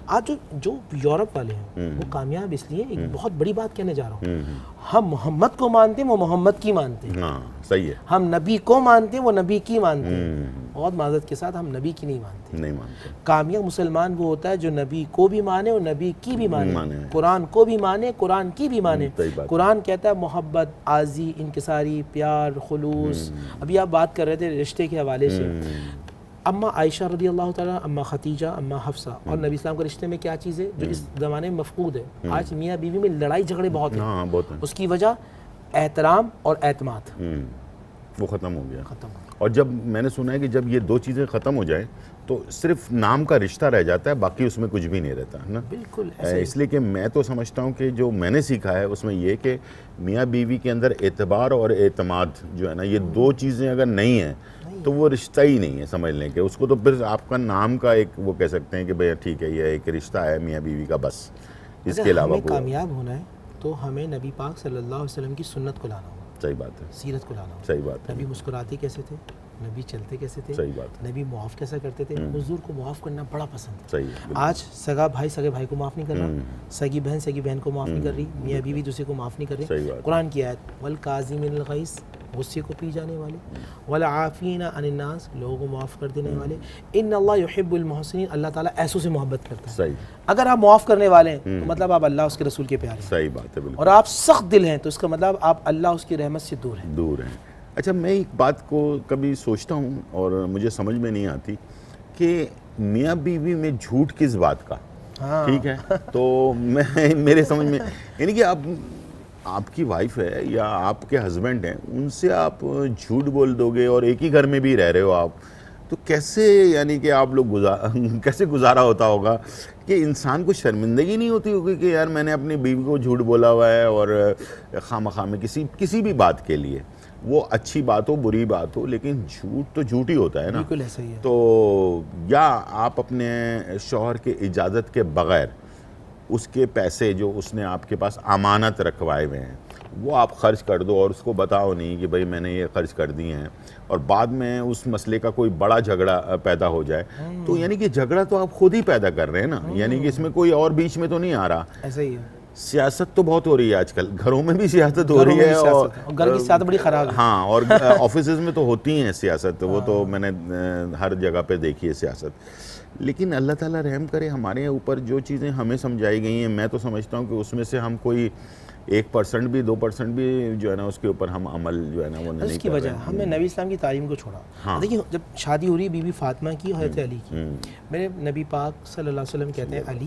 آج جو یورپ والے ہیں وہ کامیاب اس لیے, ایک بہت بڑی بات کہنے جا رہا ہوں, ہم محمد کو مانتے ہیں, وہ محمد کی مانتے ہیں. ہاں صحیح ہے. ہم نبی کو مانتے ہیں, وہ نبی کی مانتے ہیں. بہت معذرت کے ساتھ ہم نبی کی نہیں مانتے. نہیں مانتے. کامیاب مسلمان وہ ہوتا ہے جو نبی کو بھی مانے اور نبی کی بھی مانے, قرآن کو بھی مانے, قرآن کی بھی مانے. قرآن کہتا ہے محبت, عاجزی, انکساری, پیار, خلوص. ابھی آپ بات کر رہے تھے رشتے کے حوالے سے, اماں عائشہ رضی اللہ تعالیٰ, اماں خدیجہ, اماں حفصہ اور نبی اسلام کے رشتے میں کیا چیز ہے جو اس زمانے میں مفقود ہے؟ آج میاں بیوی میں لڑائی جھگڑے بہت ہیں. اس کی وجہ احترام اور اعتماد وہ ختم ہو گیا. ختم ہو گیا. اور جب میں نے سنا ہے کہ جب یہ 2 چیزیں ختم ہو جائیں تو صرف نام کا رشتہ رہ جاتا ہے, باقی اس میں کچھ بھی نہیں رہتا ہے نا. بالکل. اس لیے کہ میں تو سمجھتا ہوں کہ جو میں نے سیکھا ہے اس میں یہ کہ میاں بیوی کے اندر اعتبار اور اعتماد جو ہے نا, یہ 2 چیزیں اگر نہیں ہیں تو وہ رشتہ ہی نہیں ہے, سمجھ لیں کہ اس کو تو پھر آپ کا نام کا ایک وہ کہہ سکتے ہیں کہ بھئی ٹھیک ہے یہ ایک رشتہ ہے میاں بیوی کا, بس اس کے علاوہ ہمیں کامیاب ہونا ہے تو ہمیں نبی پاک صلی اللہ علیہ وسلم کی سنت کو لانا ہوگا. صحیح بات ہے. سیرت کو لانا ہوگا. صحیح بات ہے. نبی مسکراتے کیسے تھے, نبی چلتے کیسے تھے, صحیح بات ہے. نبی معاف کیسا کرتے تھے. حضور کو معاف کرنا بڑا پسند ہے. صحیح. آج سگا بھائی سگے بھائی کو معاف نہیں کر رہا, سگی بہن سگی بہن کو معاف نہیں کر رہی, میاں بیوی دوسرے کو معاف نہیں کر رہی. قرآن کی آیت والکاظمین الغیظ, غصے کو پی جانے والے, والعافین عن الناس, لوگوں کو معاف کر دینے والے, ان اللہ یحب المحسنین, اللہ تعالیٰ ایسوں سے محبت کرتا ہے. صحیح. اگر آپ معاف کرنے والے ہیں تو مطلب آپ اللہ اس کے رسول کے پیارے ہیں. صحیح بات ہے. بالکل. اور آپ سخت دل ہیں تو اس کا مطلب آپ اللہ اس کی رحمت سے دور ہیں. دور ہیں. اچھا میں ایک بات کو کبھی سوچتا ہوں اور مجھے سمجھ میں نہیں آتی کہ میاں بیوی میں جھوٹ کس بات کا. ٹھیک ہے, تو میرے سمجھ میں یعنی کہ آپ کی وائف ہے یا آپ کے ہسبینڈ ہیں, ان سے آپ جھوٹ بول دو گے اور ایک ہی گھر میں بھی رہ رہے ہو آپ, تو کیسے یعنی کہ آپ لوگ کیسے گزارا ہوتا ہوگا کہ انسان کو شرمندگی نہیں ہوتی ہوگی کہ یار میں نے اپنی بیوی کو جھوٹ بولا ہوا ہے, اور خواہ میں کسی بھی بات کے لیے, وہ اچھی بات ہو بری بات ہو, لیکن جھوٹ تو جھوٹ ہی ہوتا ہے نا. بالکل ایسا ہی ہے. تو یا آپ اپنے شوہر کے اجازت کے بغیر اس کے پیسے جو اس نے آپ کے پاس امانت رکھوائے ہوئے ہیں وہ آپ خرچ کر دو اور اس کو بتاؤ نہیں کہ بھئی میں نے یہ خرچ کر دیے ہیں, اور بعد میں اس مسئلے کا کوئی بڑا جھگڑا پیدا ہو جائے, تو یعنی کہ جھگڑا تو آپ خود ہی پیدا کر رہے ہیں نا, یعنی کہ اس میں کوئی اور بیچ میں تو نہیں آ رہا. ایسا ہی ہے. سیاست تو بہت ہو رہی ہے آج کل, گھروں میں بھی سیاست ہو رہی ہے, اور گھر کی سیاست بڑی خراب ہے. ہاں, اور آفیسز میں تو ہوتی ہیں سیاست, وہ تو میں نے ہر جگہ پہ دیکھی ہے سیاست. لیکن اللہ تعالیٰ رحم کرے, ہمارے اوپر جو چیزیں ہمیں سمجھائی گئی ہیں, میں تو سمجھتا ہوں کہ اس میں سے ہم کوئی 1% بھی 2% بھی جو ہے نا اس کے اوپر ہم عمل جو ہے نا وہ نہیں کر رہے. اس کی وجہ ہم نے نبی اسلام کی تعلیم کو چھوڑا. دیکھیے جب شادی ہو رہی بی بی فاطمہ کی اور حضرت علی کی, میرے نبی پاک صلی اللہ علیہ وسلم کہتے ہیں علی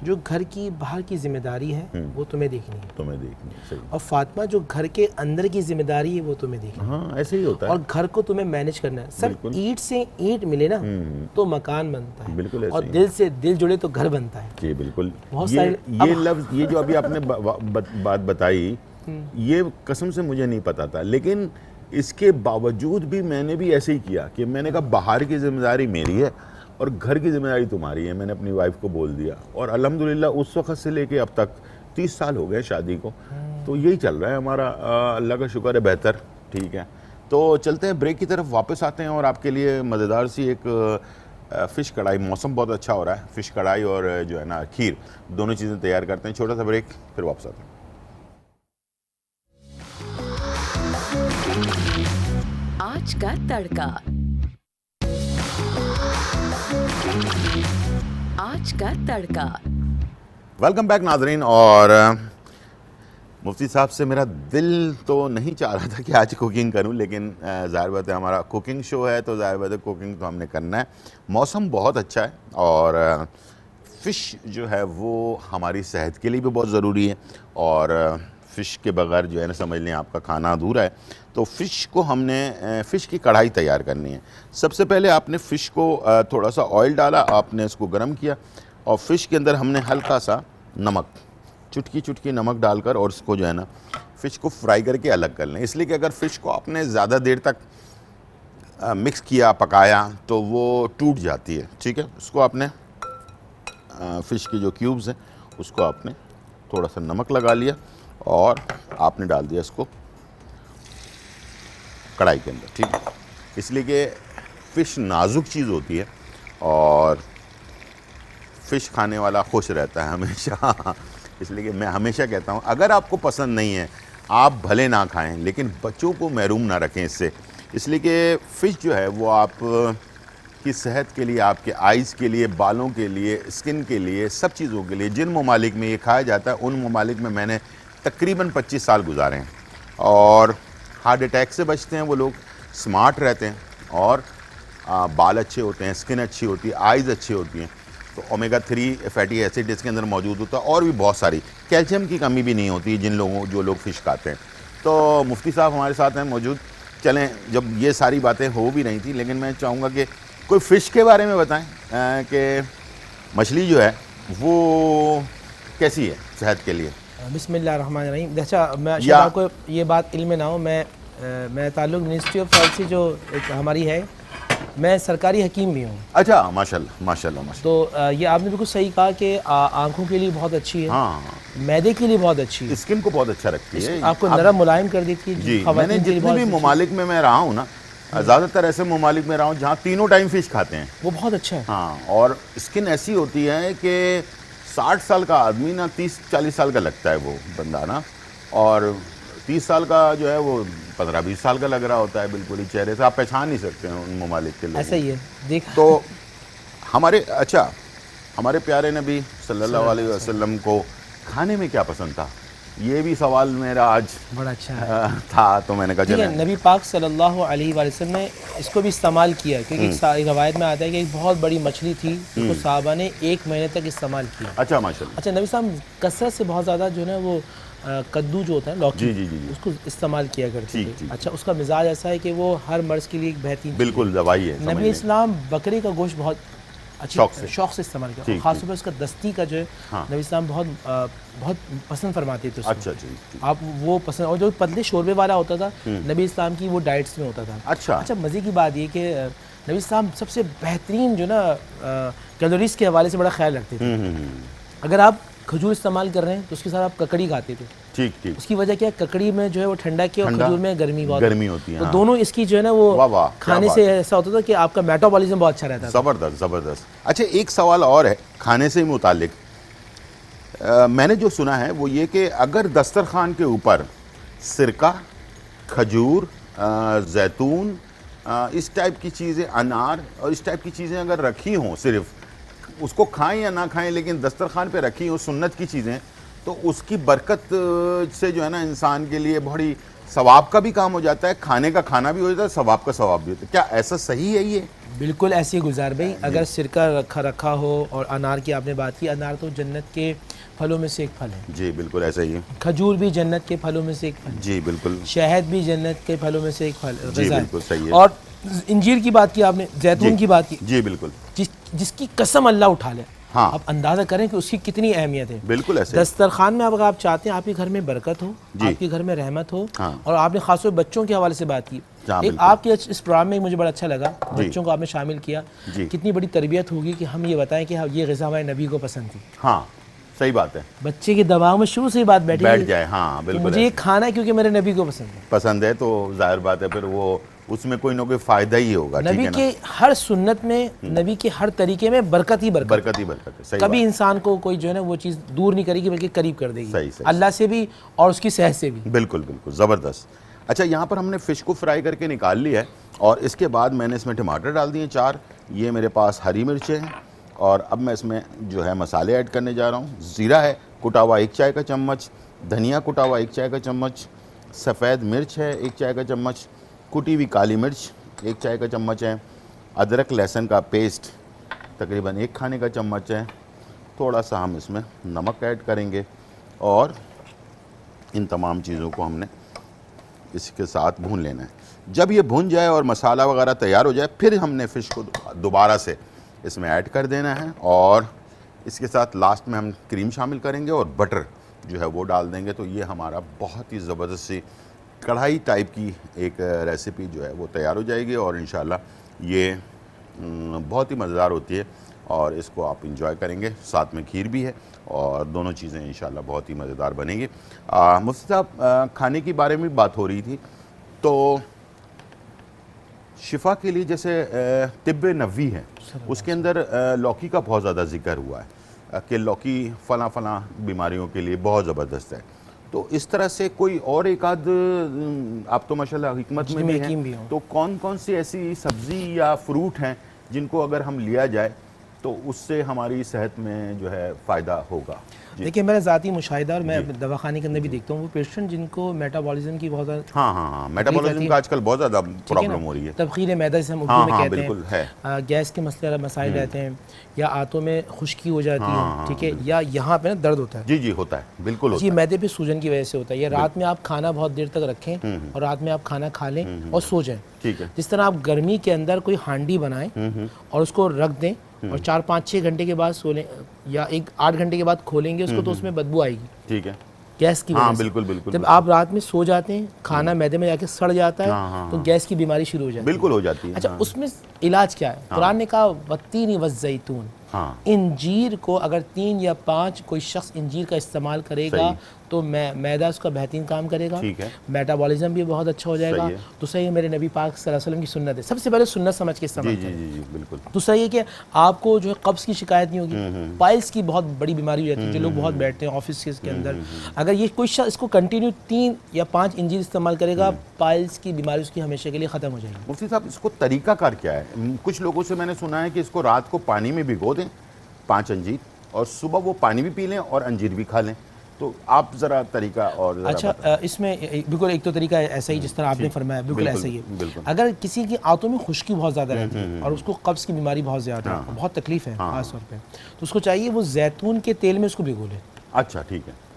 جو گھر کی باہر کی ذمہ داری ہے وہ تمہیں دیکھنی ہے, اور فاطمہ جو گھر کے اندر کی ذمہ داری ہے وہ تمہیں دیکھنی ہے. ہاں ایسے ہی ہوتا ہے. اور گھر کو تمہیں مینیج کرنا ہے. سر اینٹ سے اینٹ ملے نا تو مکان بنتا ہے, بالکل, اور دل سے دل جڑے تو گھر بنتا ہے. جی بالکل. یہ لفظ یہ جو ابھی آپ نے بات بتائی, یہ قسم سے مجھے نہیں پتا تھا, لیکن اس کے باوجود بھی میں نے بھی ایسے ہی کیا کہ میں نے کہا باہر کی ذمہ داری میری ہے اور گھر کی ذمہ داری تمہاری ہے. میں نے اپنی وائف کو بول دیا, اور الحمدللہ اس وقت سے لے کے اب تک 30 سال ہو گئے شادی کو, تو یہی چل رہا ہے ہمارا, اللہ کا شکر ہے بہتر. ٹھیک ہے, تو چلتے ہیں بریک کی طرف, واپس آتے ہیں اور آپ کے لیے مزیدار سی ایک فش کڑھائی, موسم بہت اچھا ہو رہا ہے, فش کڑھائی اور جو ہے نا کھیر, دونوں چیزیں تیار کرتے ہیں. چھوٹا سا بریک, پھر واپس آتے ہیں. آج کا تڑکا. آج کا تڑکا. ویلکم بیک ناظرین. اور مفتی صاحب سے میرا دل تو نہیں چاہ رہا تھا کہ آج کوکنگ کروں, لیکن ظاہر بات ہے ہمارا کوکنگ شو ہے تو ظاہر بات ہے کوکنگ تو ہم نے کرنا ہے. موسم بہت اچھا ہے اور فش جو ہے وہ ہماری صحت کے لیے بھی بہت ضروری ہے, اور فش کے بغیر جو ہے نا سمجھ لیں آپ کا کھانا ادھورا ہے. تو فش کو ہم نے فش کی کڑھائی تیار کرنی ہے. سب سے پہلے آپ نے فش کو تھوڑا سا آئل ڈالا, آپ نے اس کو گرم کیا, اور فش کے اندر ہم نے ہلکا سا نمک, چٹکی نمک ڈال کر, اور اس کو جو ہے نا فش کو فرائی کر کے الگ کر لیں. اس لیے کہ اگر فش کو آپ نے زیادہ دیر تک مکس کیا, پکایا, تو وہ ٹوٹ جاتی ہے. ٹھیک ہے, اس کو آپ نے فش کے جو کیوبز ہیں اس کو آپ نے تھوڑا سا نمک لگا لیا, اور آپ نے ڈال دیا اس کو کڑھائی کے اندر. ٹھیک ہے, اس لیے کہ فش نازک چیز ہوتی ہے, اور فش کھانے والا خوش رہتا ہے ہمیشہ. اس لیے کہ میں ہمیشہ کہتا ہوں اگر آپ کو پسند نہیں ہے آپ بھلے نہ کھائیں, لیکن بچوں کو محروم نہ رکھیں اس سے. اس لیے کہ فش جو ہے وہ آپ کی صحت کے لیے, آپ کے آئز کے لیے, بالوں کے لیے, اسکن کے لیے, سب چیزوں کے لیے, جن ممالک میں یہ کھایا جاتا ہے ان ممالک میں نے تقریباً 25 سال گزارے ہیں, اور ہارٹ اٹیک سے بچتے ہیں وہ لوگ, سمارٹ رہتے ہیں, اور بال اچھے ہوتے ہیں, اسکن اچھی ہوتی ہے, آئز اچھی ہوتی ہیں. تو اومیگا 3 فیٹی ایسڈ اس کے اندر موجود ہوتا ہے, اور بھی بہت ساری, کیلشیم کی کمی بھی نہیں ہوتی جو لوگ فش کھاتے ہیں. تو مفتی صاحب ہمارے ساتھ ہیں موجود. چلیں, جب یہ ساری باتیں ہو بھی رہی تھیں, لیکن میں چاہوں گا کہ کوئی فش کے بارے میں بتائیں کہ مچھلی جو ہے وہ کیسی ہے صحت کے لیے. بسم اللہ الرحمن الرحیم. اچھا, میں شاید آپ کو یہ بات علم میں نہ ہو, میں تعلق منسٹری آف ہیلتھ سے جو ایک ہماری ہے, میں سرکاری حکیم بھی ہوں. اچھا, ماشاءاللہ ماشاءاللہ ماشاءاللہ. تو یہ آپ نے بالکل صحیح کہا کہ آنکھوں کے لیے بہت اچھی ہے, ہاں, معدے کے لیے بہت اچھی ہے, اسکن کو بہت اچھا رکھتی ہے, آپ کو نرم ملائم کر دیتی ہے. جی, میں نے جتنے بھی ممالک میں رہا ہوں نا, زیادہ تر ایسے ممالک میں رہا ہوں جہاں تینوں ٹائم فش کھاتے ہیں, وہ بہت اچھا ہے. ہاں, اور اسکن ایسی ہوتی ہے کہ 60 سال کا آدمی نا 30-40 سال کا لگتا ہے وہ بندہ نا, اور 30 سال کا جو ہے وہ 15-20 سال کا لگ رہا ہوتا ہے بالکل ہی چہرے سے, آپ پہچان نہیں سکتے ہیں ان ممالک کے لوگ. ایسا ہی ہے دیکھ. تو ہمارے پیارے نبی صلی اللہ علیہ وسلم کو کھانے میں کیا پسند تھا, یہ بھی سوال میرا آج بڑا اچھا تھا, تو میں نے کہا چلیں. نبی پاک صلی اللہ علیہ وسلم نے اس کو بھی استعمال کیا, کیونکہ ایک روایت میں آتا ہے کہ ایک بہت بڑی مچھلی تھی جس کو صحابہ نے 1 مہینے تک استعمال کیا. اچھا, ماشاءاللہ. اچھا, نبی صاحب کثرت سے بہت زیادہ جو ہے وہ کدو جو ہوتا ہے لوکی, جی, اس کو استعمال کیا کرتے تھے. جی. اچھا, اس کا مزاج ایسا ہے کہ وہ ہر مرض کے لیے ایک بہترین, بالکل دوائی ہے. نبی اسلام بکرے کا گوشت بہت شوق سے استعمال کیا, خاص طور پر اس کا دستی کا جو ہے نبی اسلام بہت پسند فرماتے تھے. اچھا, آپ وہ پسند, اور جو پتلے شوربے والا ہوتا تھا نبی اسلام کی وہ ڈائٹس میں ہوتا تھا. اچھا, مزے کی بات یہ کہ نبی اسلام سب سے بہترین جو نا کیلوریز کے حوالے سے بڑا خیال رکھتے تھے. اگر آپ کھجور استعمال کر رہے ہیں تو اس کے ساتھ آپ ککڑی کھاتے تھے. ٹھیک. اس کی وجہ کیا ہے, ککڑی میں جو ہے وہ ٹھنڈا کیا, اور کھجور میں گرمی ہوتی ہے. تو دونوں اس کی جو ہے نا وہ کھانے سے ایسا ہوتا تھا کہ آپ کا میٹابولزم بہت اچھا رہتا تھا. زبردست. اچھا, ایک سوال اور ہے کھانے سے متعلق. میں نے جو سنا ہے وہ یہ کہ اگر دسترخوان کے اوپر سرکہ, کھجور, زیتون, اس ٹائپ کی چیزیں, انار اور اس ٹائپ کی چیزیں اگر رکھی ہوں, صرف اس کو کھائیں یا نہ کھائیں لیکن دسترخوان پہ رکھی ہوں سنت کی چیزیں, تو اس کی برکت سے جو ہے نا انسان کے لیے بڑی ثواب کا بھی کام ہو جاتا ہے, کھانے کا کھانا بھی ہو جاتا ہے, ثواب کا ثواب بھی ہوتا ہے. کیا ایسا صحیح ہے یہ؟ بالکل ایسے ہی گزار بھائی. اگر سرکہ رکھا ہو, اور انار کی آپ نے بات کی, انار تو جنت کے پھلوں میں سے ایک پھل ہے. جی بالکل ایسا ہی ہے. کھجور بھی جنت کے پھلوں میں سے ایک پھل. جی بالکل. شہد بھی جنت کے پھلوں میں سے ایک پھل. جی بالکل صحیح ہے. اور انجیر کی بات کی آپ نے, زیتون کی بات کی. جی بالکل. جس کی قسم اللہ اٹھا لے, ہاں, آپ اندازہ کریں کہ اس کی کتنی اہمیت ہے. بالکل ایسے. دسترخوان میں اگر آپ چاہتے ہیں آپ کے گھر میں برکت ہو, آپ کے گھر میں رحمت ہو, اور آپ نے خاص طور بچوں کے حوالے سے بات کی, ایک آپ کے اس پروگرام میں مجھے بڑا اچھا لگا, بچوں کو آپ نے شامل کیا. کتنی بڑی تربیت ہوگی کہ ہم یہ بتائیں کہ یہ غذا ہمارے نبی کو پسند تھی. ہاں صحیح بات ہے. بچے کے دماغ میں شروع سے ہی بات بیٹھ جائے. ہاں بالکل. مجھے یہ کھانا ہے کیونکہ میرے نبی کو پسند ہے, تو ظاہر بات ہے پھر وہ اس میں کوئی نہ کوئی فائدہ ہی ہوگا. نبی کے ہر سنت میں, نبی کے ہر طریقے میں برکت ہی برکت ہے. کبھی انسان کو کوئی جو ہے نا وہ چیز دور نہیں کرے گی بلکہ قریب کر دے گی, اللہ سے بھی اور اس کی صحت سے بھی. بالکل بالکل زبردست. اچھا, یہاں پر ہم نے فش کو فرائی کر کے نکال لیا ہے, اور اس کے بعد میں نے اس میں ٹماٹر ڈال دیے 4, یہ میرے پاس ہری مرچیں ہیں, اور اب میں اس میں جو ہے مسالے ایڈ کرنے جا رہا ہوں. زیرہ ہے کٹا ہوا 1 چائے کا چمچ, دھنیا کٹا ہوا 1 چائے کا چمچ, سفید مرچ ہے 1 چائے کا چمچ, کٹی ہوئی کالی مرچ 1 چائے کا چمچ ہے, ادرک لہسن کا پیسٹ تقریباً 1 کھانے کا چمچ ہے, تھوڑا سا ہم اس میں نمک ایڈ کریں گے, اور ان تمام چیزوں کو ہم نے اس کے ساتھ بھون لینا ہے۔ جب یہ بھون جائے اور مسالہ وغیرہ تیار ہو جائے پھر ہم نے فش کو دوبارہ سے اس میں ایڈ کر دینا ہے، اور اس کے ساتھ لاسٹ میں ہم کریم شامل کریں گے اور بٹر جو ہے وہ ڈال دیں گے، تو یہ ہمارا بہت ہی زبردست سی کڑھائی ٹائپ کی ایک ریسیپی جو ہے وہ تیار ہو جائے گی، اور انشاءاللہ یہ بہت ہی مزیدار ہوتی ہے اور اس کو آپ انجوائے کریں گے۔ ساتھ میں کھیر بھی ہے اور دونوں چیزیں انشاءاللہ بہت ہی مزیدار بنیں گی۔ مفتی صاحب، کھانے کے بارے میں بات ہو رہی تھی، تو شفا کے لیے جیسے طب نبوی ہے اس کے اندر لوکی کا بہت زیادہ ذکر ہوا ہے کہ لوکی فلاں فلاں بیماریوں کے لیے بہت زبردست ہے، تو اس طرح سے کوئی اور ایک آدھ، آپ تو ماشاءاللہ حکمت میں بھی ہیں، تو کون کون سی ایسی سبزی یا فروٹ ہیں جن کو اگر ہم لیا جائے تو اس سے ہماری صحت میں جو ہے فائدہ ہوگا؟ دیکھیں میرا ذاتی مشاہدہ، اور میں دواخانے کے اندر بھی دیکھتا ہوں، وہ پیشنٹ جن کو میٹابولزم کی بہت زیادہ ہاں میٹابولزم کا آج کل بہت زیادہ پرابلم ہو رہی ہے، تبخیر معدہ جسے ہم اردو میں کہتے ہیں، گیس کے مسائل رہتے ہیں، یا آنتوں میں خشکی ہو جاتی ہے، ٹھیک ہے، یا یہاں پہ نا درد ہوتا ہے، جی ہوتا ہے، بالکل ہوتا ہے، یہ معدے پہ سوجن کی وجہ سے ہوتا ہے، یا رات میں آپ کھانا بہت دیر تک رکھیں اور رات میں آپ کھانا کھا لیں اور سو جائیں، ٹھیک ہے، جس طرح آپ گرمی کے اندر کوئی ہانڈی بنائیں اور اس کو رکھ دیں اور 4-5-6 گھنٹے کے بعد سو لیں، یا 8 گھنٹے کے بعد کھولیں گے اس کو، تو اس میں بدبو آئے گی، ٹھیک ہے، گیس کی وجہ سے۔ بالکل جب آپ رات میں سو جاتے ہیں، کھانا معدے میں جا کے سڑ جاتا ہے تو گیس کی بیماری شروع ہو جاتی ہے، بالکل ہو جاتی ہے۔ اچھا، اس میں علاج کیا ہے؟ قرآن نے کہا والتین والزیتون، انجیر کو اگر 3 یا 5 کوئی شخص انجیر کا استعمال کرے گا تو معدہ اس کا بہترین کام کرے گا، میٹابولزم بھی بہت اچھا ہو جائے گا۔ تو صحیح میرے نبی پاک صلی اللہ علیہ وسلم کی سنت ہے، سب سے پہلے سنت سمجھ کے استعمال کریں۔ جی بالکل۔ تو صحیح ہے کہ آپ کو جو ہے قبض کی شکایت نہیں ہوگی، پائلس کی بہت بڑی بیماری ہو جاتی ہے، جو لوگ بہت بیٹھتے ہیں آفس کے اندر، اگر یہ کوئی شخص اس کو کنٹینیو 3 یا 5 انجیر استعمال کرے گا، پائلس کی بیماری اس کی ہمیشہ کے لیے ختم ہو جائے گی۔ مفتی صاحب، اس کو طریقہ کار کیا ہے؟ کچھ لوگوں سے میں نے سنا ہے کہ اس کو رات کو پانی میں بھگو دیں 5 انجیر، اور صبح وہ پانی بھی پی لیں اور انجیر بھی کھا لیں، تو آپ ذرا طریقہ اور اچھا، اس میں بالکل ایک تو طریقہ ایسا ہی جس طرح آپ نے فرمایا، بالکل ایسا ہی ہے۔ اگر کسی کی آنتوں میں خشکی بہت زیادہ رہتی ہے اور اس کو قبض کی بیماری بہت زیادہ ہے، بہت تکلیف ہے خاص طور پہ، تو اس کو چاہیے وہ زیتون کے تیل میں اس کو بھگو لے۔ اچھا ٹھیک ہے۔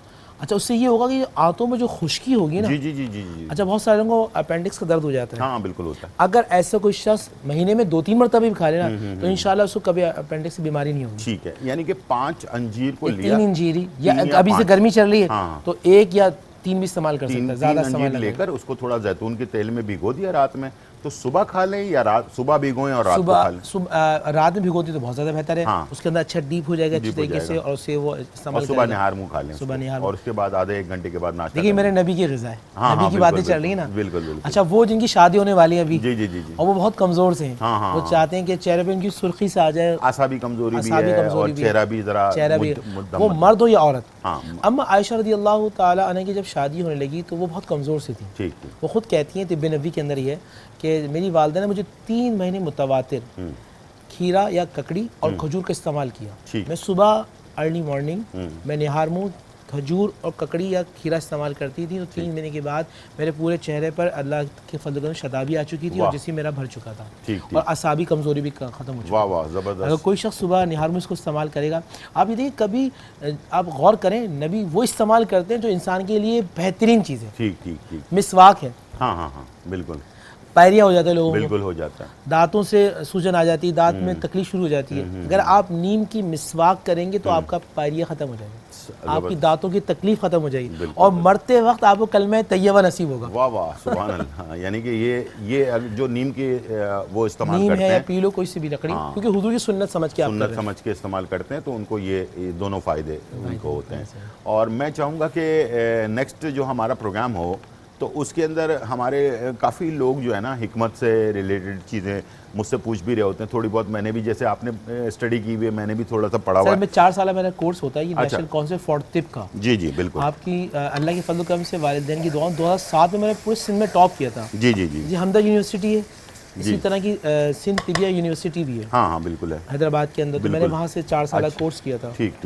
اچھا، اس سے یہ ہوگا کہ آنتوں میں جو خشکی ہوگی نا، جی، اچھا بہت سارے لوگوں کو اپینڈکس کا درد ہو جاتا ہے، ہاں بالکل ہوتا ہے، اگر ایسا کوئی شخص مہینے میں 2-3 مرتبہ بھی کھا لینا تو انشاءاللہ اس کو کبھی اپینڈکس کی بیماری نہیں ہوگی۔ ٹھیک ہے، یعنی کہ 5 انجیر کو لیا، 3 انجیری، یا ابھی سے گرمی چل رہی ہے تو 1 یا 3 بھی استعمال کر سکتا ہے، زیادہ استعمال لے کر اس کو تھوڑا زیتون کے تیل میں بھگو دیا رات میں، تو صبح کھا لیں یا صبح بھگوئیں اور رات کو کھا لیں؟ رات میں بھگوتی تو بہت زیادہ بہتر ہے، اس کے اندر اچھا ڈیپ ہو جائے گا اچھی طریقے سے، اور اسے وہ استعمال صبح نہار منہ کھا لیں، اور اس کے بعد آدھے 1 گھنٹے کے بعد ناشتہ۔ دیکھیے میرے نبی کی غذا ہے، نبی کی باتیں چل رہی ہیں نا، بالکل۔ اچھا، وہ جن کی شادی ہونے والی ہے ابھی، جی، اور وہ بہت کمزور سے ہیں، وہ چاہتے ہیں کہ چہرے پہ ان کی سرخی سے آ جائے، اعصابی کمزوری بھی ہے اور چہرہ بھی ذرا، وہ مرد ہو یا عورت۔ اما عائشہ رضی اللہ تعالی عنہ کی جب شادی ہونے لگی تو وہ بہت کمزور سی تھی، وہ خود کہتی ہیں، طب نبوی کے اندر یہ ہے کہ میری والدہ نے مجھے 3 مہینے متواتر کھیرا یا ککڑی اور کھجور کا استعمال کیا۔ میں صبح ارلی مارننگ میں نہار منہ کھجور اور ککڑی یا کھیرا استعمال کرتی تھی، تو 3 مہینے کے بعد میرے پورے چہرے پر اللہ کے فضل و کرم شادابی آ چکی تھی اور جسم میرا بھر چکا تھا، اور اعصابی کمزوری بھی ختم ہو چکی تھی۔ اگر کوئی شخص صبح نہار منہ اس کو استعمال کرے گا، آپ یہ دیکھیں، کبھی آپ غور کریں، نبی وہ استعمال کرتے ہیں جو انسان کے لیے بہترین چیز ہے۔ مسواک ہے، ہاں بالکل، پائریا ہو جاتا ہے لوگوں کو، بالکل ہو جاتا ہے، دانتوں سے سوجن آ جاتی ہے، دانت میں تکلیف شروع ہو جاتی ہے، اگر آپ نیم کی مسواک کریں گے تو آپ کا پائریا ختم ہو جائے گا، آپ کی دانتوں کی تکلیف ختم ہو جائے گی، اور مرتے وقت آپ کو کلمہ طیبہ نصیب ہوگا۔ واہ واہ، سبحان اللہ۔ یعنی کہ یہ جو نیم کی وہ استعمال نیم کرتے ہے ہیں، یا پی لو کوئی سی بھی لکڑی، کیونکہ حضور کی سنت سمجھ کے آپ سنت سمجھ کے استعمال کرتے ہیں، تو ان کو یہ دونوں فائدے ان کو ہوتے ہیں۔ اور میں چاہوں گا کہ نیکسٹ جو ہمارا پروگرام ہو تو اس کے اندر ہمارے کافی لوگ جو ہے نا حکمت سے ریلیٹڈ چیزیں مجھ سے پوچھ بھی رہے ہوتے ہیں، تھوڑی بہت میں نے بھی، جیسے آپ نے اسٹڈی کی ہوئی ہے، میں نے بھی تھوڑا سا پڑھا ہوا ہے۔ میں 4 سالہ میرا کورس ہوتا ہے یہ نیشنل کونسل فار طب کا۔ جی بالکل، آپ کی اللہ کے فضل و کرم سے والدین کی دعا، 2007 میں میں نے پورے سندھ میں ٹاپ کیا تھا۔ جی حمدہ یونیورسٹی ہے، اسی طرح کی سندھ طبیہ یونیورسٹی بھی ہے، ہاں بالکل ہے، حیدرآباد کے اندر، تو میں نے وہاں سے 4 سالہ کورس کیا تھا۔ ٹھیک۔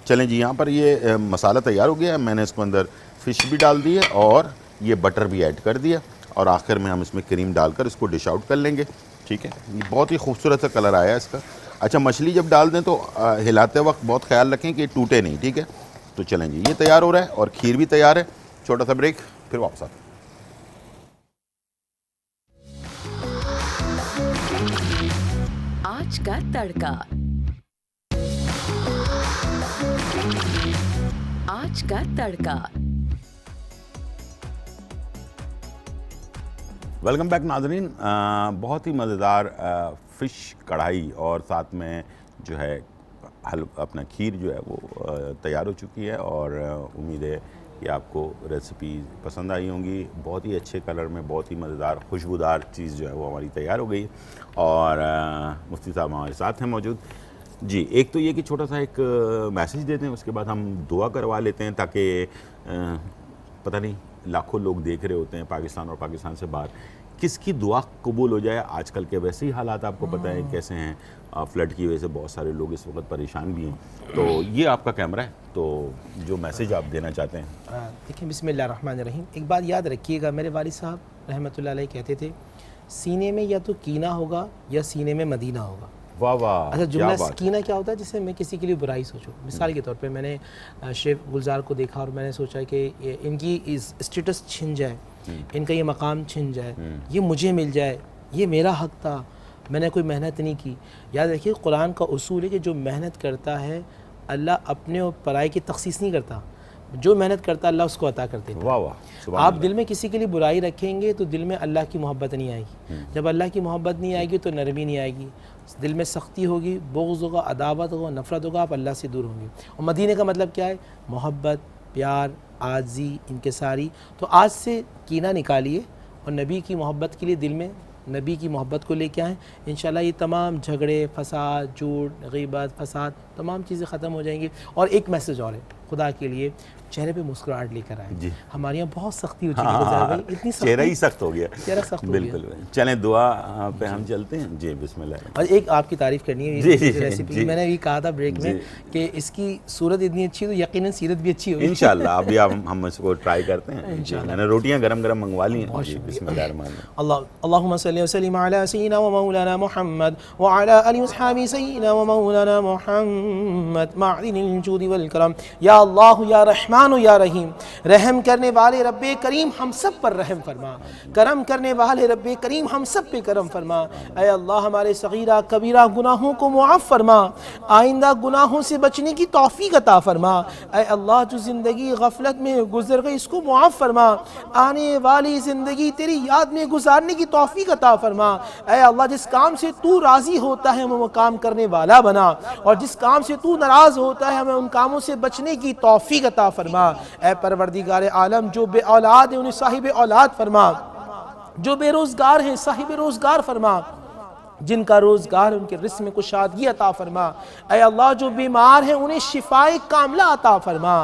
چلیں جی، یہاں پر یہ مسالہ تیار ہو گیا ہے، میں نے اس کو اندر فش بھی ڈال دی ہے اور یہ بٹر بھی ایڈ کر دیا، اور آخر میں ہم اس میں کریم ڈال کر اس کو ڈش آؤٹ کر لیں گے۔ ٹھیک ہے، یہ بہت ہی خوبصورت سا کلر آیا ہے اس کا۔ اچھا، مچھلی جب ڈال دیں تو ہلاتے وقت بہت خیال رکھیں کہ ٹوٹے نہیں، ٹھیک ہے۔ تو چلیں جی، یہ تیار ہو رہا ہے اور کھیر بھی تیار ہے۔ چھوٹا سا بریک، پھر واپس آتے ہیں۔ آج کا تڑکا، آج کا تڑکا۔ ویلکم بیک ناظرین، بہت ہی مزیدار فش کڑھائی اور ساتھ میں جو ہے اپنا کھیر جو ہے وہ تیار ہو چکی ہے، اور امید ہے کہ آپ کو ریسیپی پسند آئی ہوں گی۔ بہت ہی اچھے کلر میں بہت ہی مزیدار خوشبودار چیز جو ہے وہ ہماری تیار ہو گئی، اور مفتی صاحب ہمارے ساتھ ہیں موجود۔ جی، ایک تو یہ کہ چھوٹا سا ایک میسیج دیتے ہیں، اس کے بعد ہم دعا کروا لیتے ہیں، تاکہ پتہ نہیں لاکھوں لوگ دیکھ رہے ہوتے ہیں پاکستان اور پاکستان سے باہر، کس کی دعا قبول ہو جائے۔ آج کل کے ویسے ہی حالات آپ کو پتہ ہے کیسے ہیں، فلڈ کی وجہ سے بہت سارے لوگ اس وقت پریشان بھی ہیں، تو یہ آپ کا کیمرہ ہے، تو جو میسیج آپ دینا چاہتے ہیں۔ دیکھیں، بسم اللہ الرحمن الرحیم۔ ایک بات یاد رکھیے گا، میرے والد صاحب رحمۃ اللہ علیہ کہتے تھے، سینے میں یا تو کینہ ہوگا یا سینے میں مدینہ ہوگا۔ واہ واہ، اچھا، جملہ کینہ کیا ہوتا ہے؟ جسے میں کسی کے لیے برائی سوچوں۔ مثال کے طور پہ میں نے شیخ گلزار کو دیکھا اور میں نے سوچا کہ ان کی اسٹیٹس چھن جائے، ان کا یہ مقام چھن جائے، یہ مجھے مل جائے، یہ میرا حق تھا، میں نے کوئی محنت نہیں کی۔ یاد رکھیے، قرآن کا اصول ہے کہ جو محنت کرتا ہے اللہ اپنے اور پرائے کی تخصیص نہیں کرتا، جو محنت کرتا اللہ اس کو عطا کرتے ہیں۔ واہ واہ، آپ دل میں کسی کے لیے برائی رکھیں گے تو دل میں اللہ کی محبت نہیں آئے گی، جب اللہ کی محبت نہیں آئے گی تو نرمی نہیں آئے گی، دل میں سختی ہوگی، بغض ہوگا، عداوت ہوگا، نفرت ہوگا، آپ اللہ سے دور ہوں گے۔ اور مدینے کا مطلب کیا ہے؟ محبت، پیار، عاجزی، انکساری۔ تو آج سے کینہ نکالیے اور نبی کی محبت کے لیے دل میں نبی کی محبت کو لے کے آئیں، انشاءاللہ یہ تمام جھگڑے، فساد، جھوٹ، غیبت، فساد، تمام چیزیں ختم ہو جائیں گی۔ اور ایک میسج اور ہے، خدا کے لیے چہرے پہ مسکراہٹ لے کر آئے۔ جی، ہمارے یہاں بہت سختی ہو چکی ہے، اتنی سختی، چہرہ ہی سخت ہو گیا، چہرہ سخت ہو گیا۔ بالکل۔ چلیں دعا پہ ہم چلتے ہیں۔ جی، بسم اللہ۔ اور ایک آپ کی تعریف کرنی ہے ریسیپی، میں نے بھی کہا تھا بریک میں کہ اس کی صورت اتنی اچھی ہے تو یقیناً سیرت بھی اچھی ہوگی انشاءاللہ۔ ابھی ہم اس کو ٹرائی کرتے ہیں، میں نے روٹیاں گرم گرم منگوا لی ہیں۔ جی، بسم اللہ الرحمن الرحیم۔ اللہم صلی وسلم علی سیدنا و مولانا محمد وعلی آلہ وصحبہ سیدنا و مولانا محمد معدن الجود والکرم۔ یا اللہ یا رحمان یا رحیم، رحم کرنے والے رب کریم ہم سب پر رحم فرما، کرم کرنے والے رب کریم ہم سب پہ کرم فرما۔ اے اللہ، ہمارے صغیرہ کبیرہ گناہوں کو معاف فرما، آئندہ گناہوں سے بچنے کی توفیق عطا فرما۔ اے اللہ، جو زندگی غفلت میں گزر گئی اس کو معاف فرما، آنے والی زندگی تیری یاد میں گزارنے کی توفیق عطا فرما۔ اے اللہ، جس کام سے تو راضی ہوتا ہے ہمیں وہ کام کرنے والا بنا، اور جس کام سے تو ناراض ہوتا ہے ہمیں ان کاموں سے بچنے کی توفیق عطا فرما۔ اے پروردگار عالم، جو بے اولاد ہیں انہیں صاحب اولاد فرما، جو بے روزگار ہیں صاحب روزگار فرما، جن کا روزگار ان کے رزق میں کشادگی عطا فرما۔ اے اللہ، جو بیمار ہیں انہیں شفائے کاملہ عطا فرما۔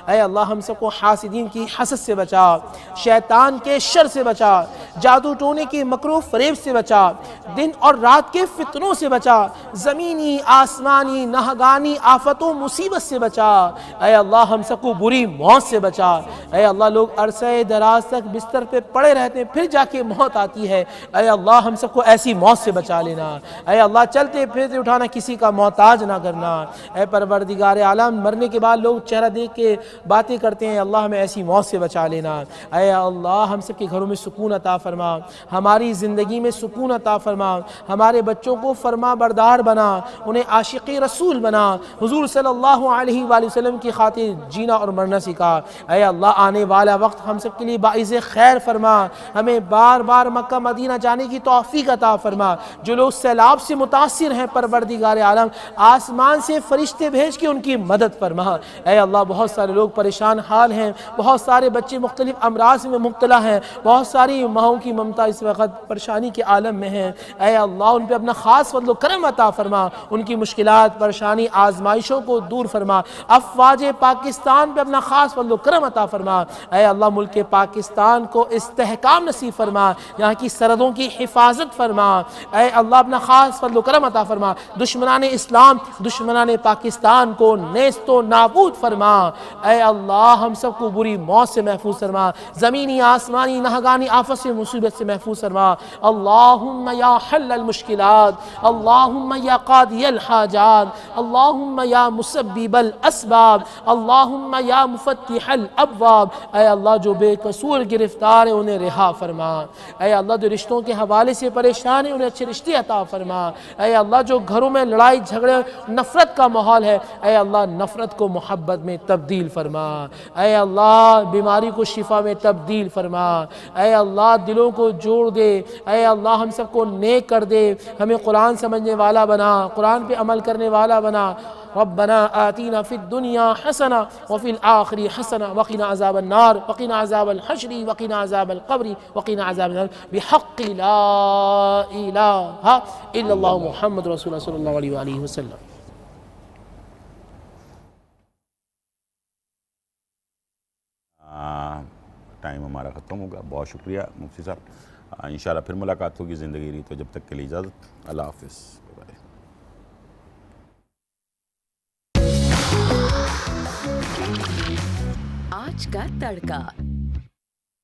اے اللہ، ہم سب کو حاسدین کی حسد سے بچا، شیطان کے شر سے بچا، جادو ٹونے کے مکر و فریب سے بچا، دن اور رات کے فتنوں سے بچا، زمینی آسمانی نہگانی آفت و مصیبت سے بچا۔ اے اللہ، ہم سب کو بری موت سے بچا۔ اے اللہ، لوگ عرصہ دراز تک بستر پہ پڑے رہتے ہیں، پھر جا کے موت آتی ہے۔ اے اللہ، ہم سب کو ایسی موت سے بچا لینا۔ اے اللہ، چلتے پھرتے اٹھانا، کسی کا محتاج نہ کرنا۔ اے پروردگار عالم، مرنے کے بعد لوگ چہرہ دیکھ کے باتیں کرتے ہیں، اللہ ہمیں ایسی موت سے بچا لینا۔ اے اللہ، ہم سب کے گھروں میں سکون عطا فرما، ہماری زندگی میں سکون عطا فرما، ہمارے بچوں کو فرما بردار بنا، انہیں عاشق رسول بنا، حضور صلی اللہ علیہ وآلہ وسلم کی خاطر جینا اور مرنا سکھا۔ اے اللہ، آنے والا وقت ہم سب کے لیے باعث خیر فرما، ہمیں بار بار مکہ مدینہ جانے کی توفیق عطا فرما۔ جو لوگ سیلاب سے متاثر ہیں پروردگار عالم، آسمان سے فرشتے بھیج کے ان کی مدد فرما۔ اے اللہ، بہت سارے لوگ پریشان حال ہیں، بہت سارے بچے مختلف امراض میں مبتلا ہیں، بہت ساری ماؤں کی ممتا اس وقت پریشانی کے عالم میں ہیں۔ اے اللہ، ان پہ اپنا خاص فضل و کرم عطا فرما، ان کی مشکلات، پریشانی، آزمائشوں کو دور فرما۔ افواج پاکستان پہ اپنا خاص فضل و کرم عطا فرما۔ اے اللہ، ملک پاکستان کو استحکام نصیب فرما، یہاں کی سرحدوں کی حفاظت فرما۔ اے اللہ، اللہ اپنا خاص فضل و کرم عطا فرما، دشمنان اسلام دشمنان پاکستان کو نیست و نابود فرما، اے اللہ ہم سب کو بری موت سے محفوظ فرما، زمینی آسمانی نہگانی آفت سے مصیبت سے محفوظ فرما، اللہم یا حل المشکلات، اللہم یا قاضی الحاجات، اللہم یا مسبب الاسباب، اللہم یا مفتح الابواب، اے اللہ جو بے قصور گرفتار ہے انہیں رہا فرما، اے اللہ جو رشتوں کے حوالے سے پریشان ہے انہیں اچھے رشتے عطا فرما، اے اللہ جو گھروں میں لڑائی جھگڑے نفرت کا ماحول ہے اے اللہ نفرت کو محبت میں تبدیل فرما، اے اللہ بیماری کو شفا میں تبدیل فرما، اے اللہ دلوں کو جوڑ دے، اے اللہ ہم سب کو نیک کر دے، ہمیں قرآن سمجھنے والا بنا، قرآن پہ عمل کرنے والا بنا، ربنا آتینا فی الدنیا حسنہ وفی الآخرہ حسنہ وقنا عذاب النار وقنا عذاب الحشر وقنا عذاب القبر وقنا عذاب النار بحق لا الہ الا اللہ محمد رسول اللہ صلی اللہ علیہ وآلہ وسلم۔ ٹائم ہمارا ختم ہوگا، بہت شکریہ مفتی صاحب، انشاءاللہ پھر ملاقات ہوگی، زندگی رہی تو جب تک کے لیے اجازت، اللہ حافظ۔ آج کا تڑکا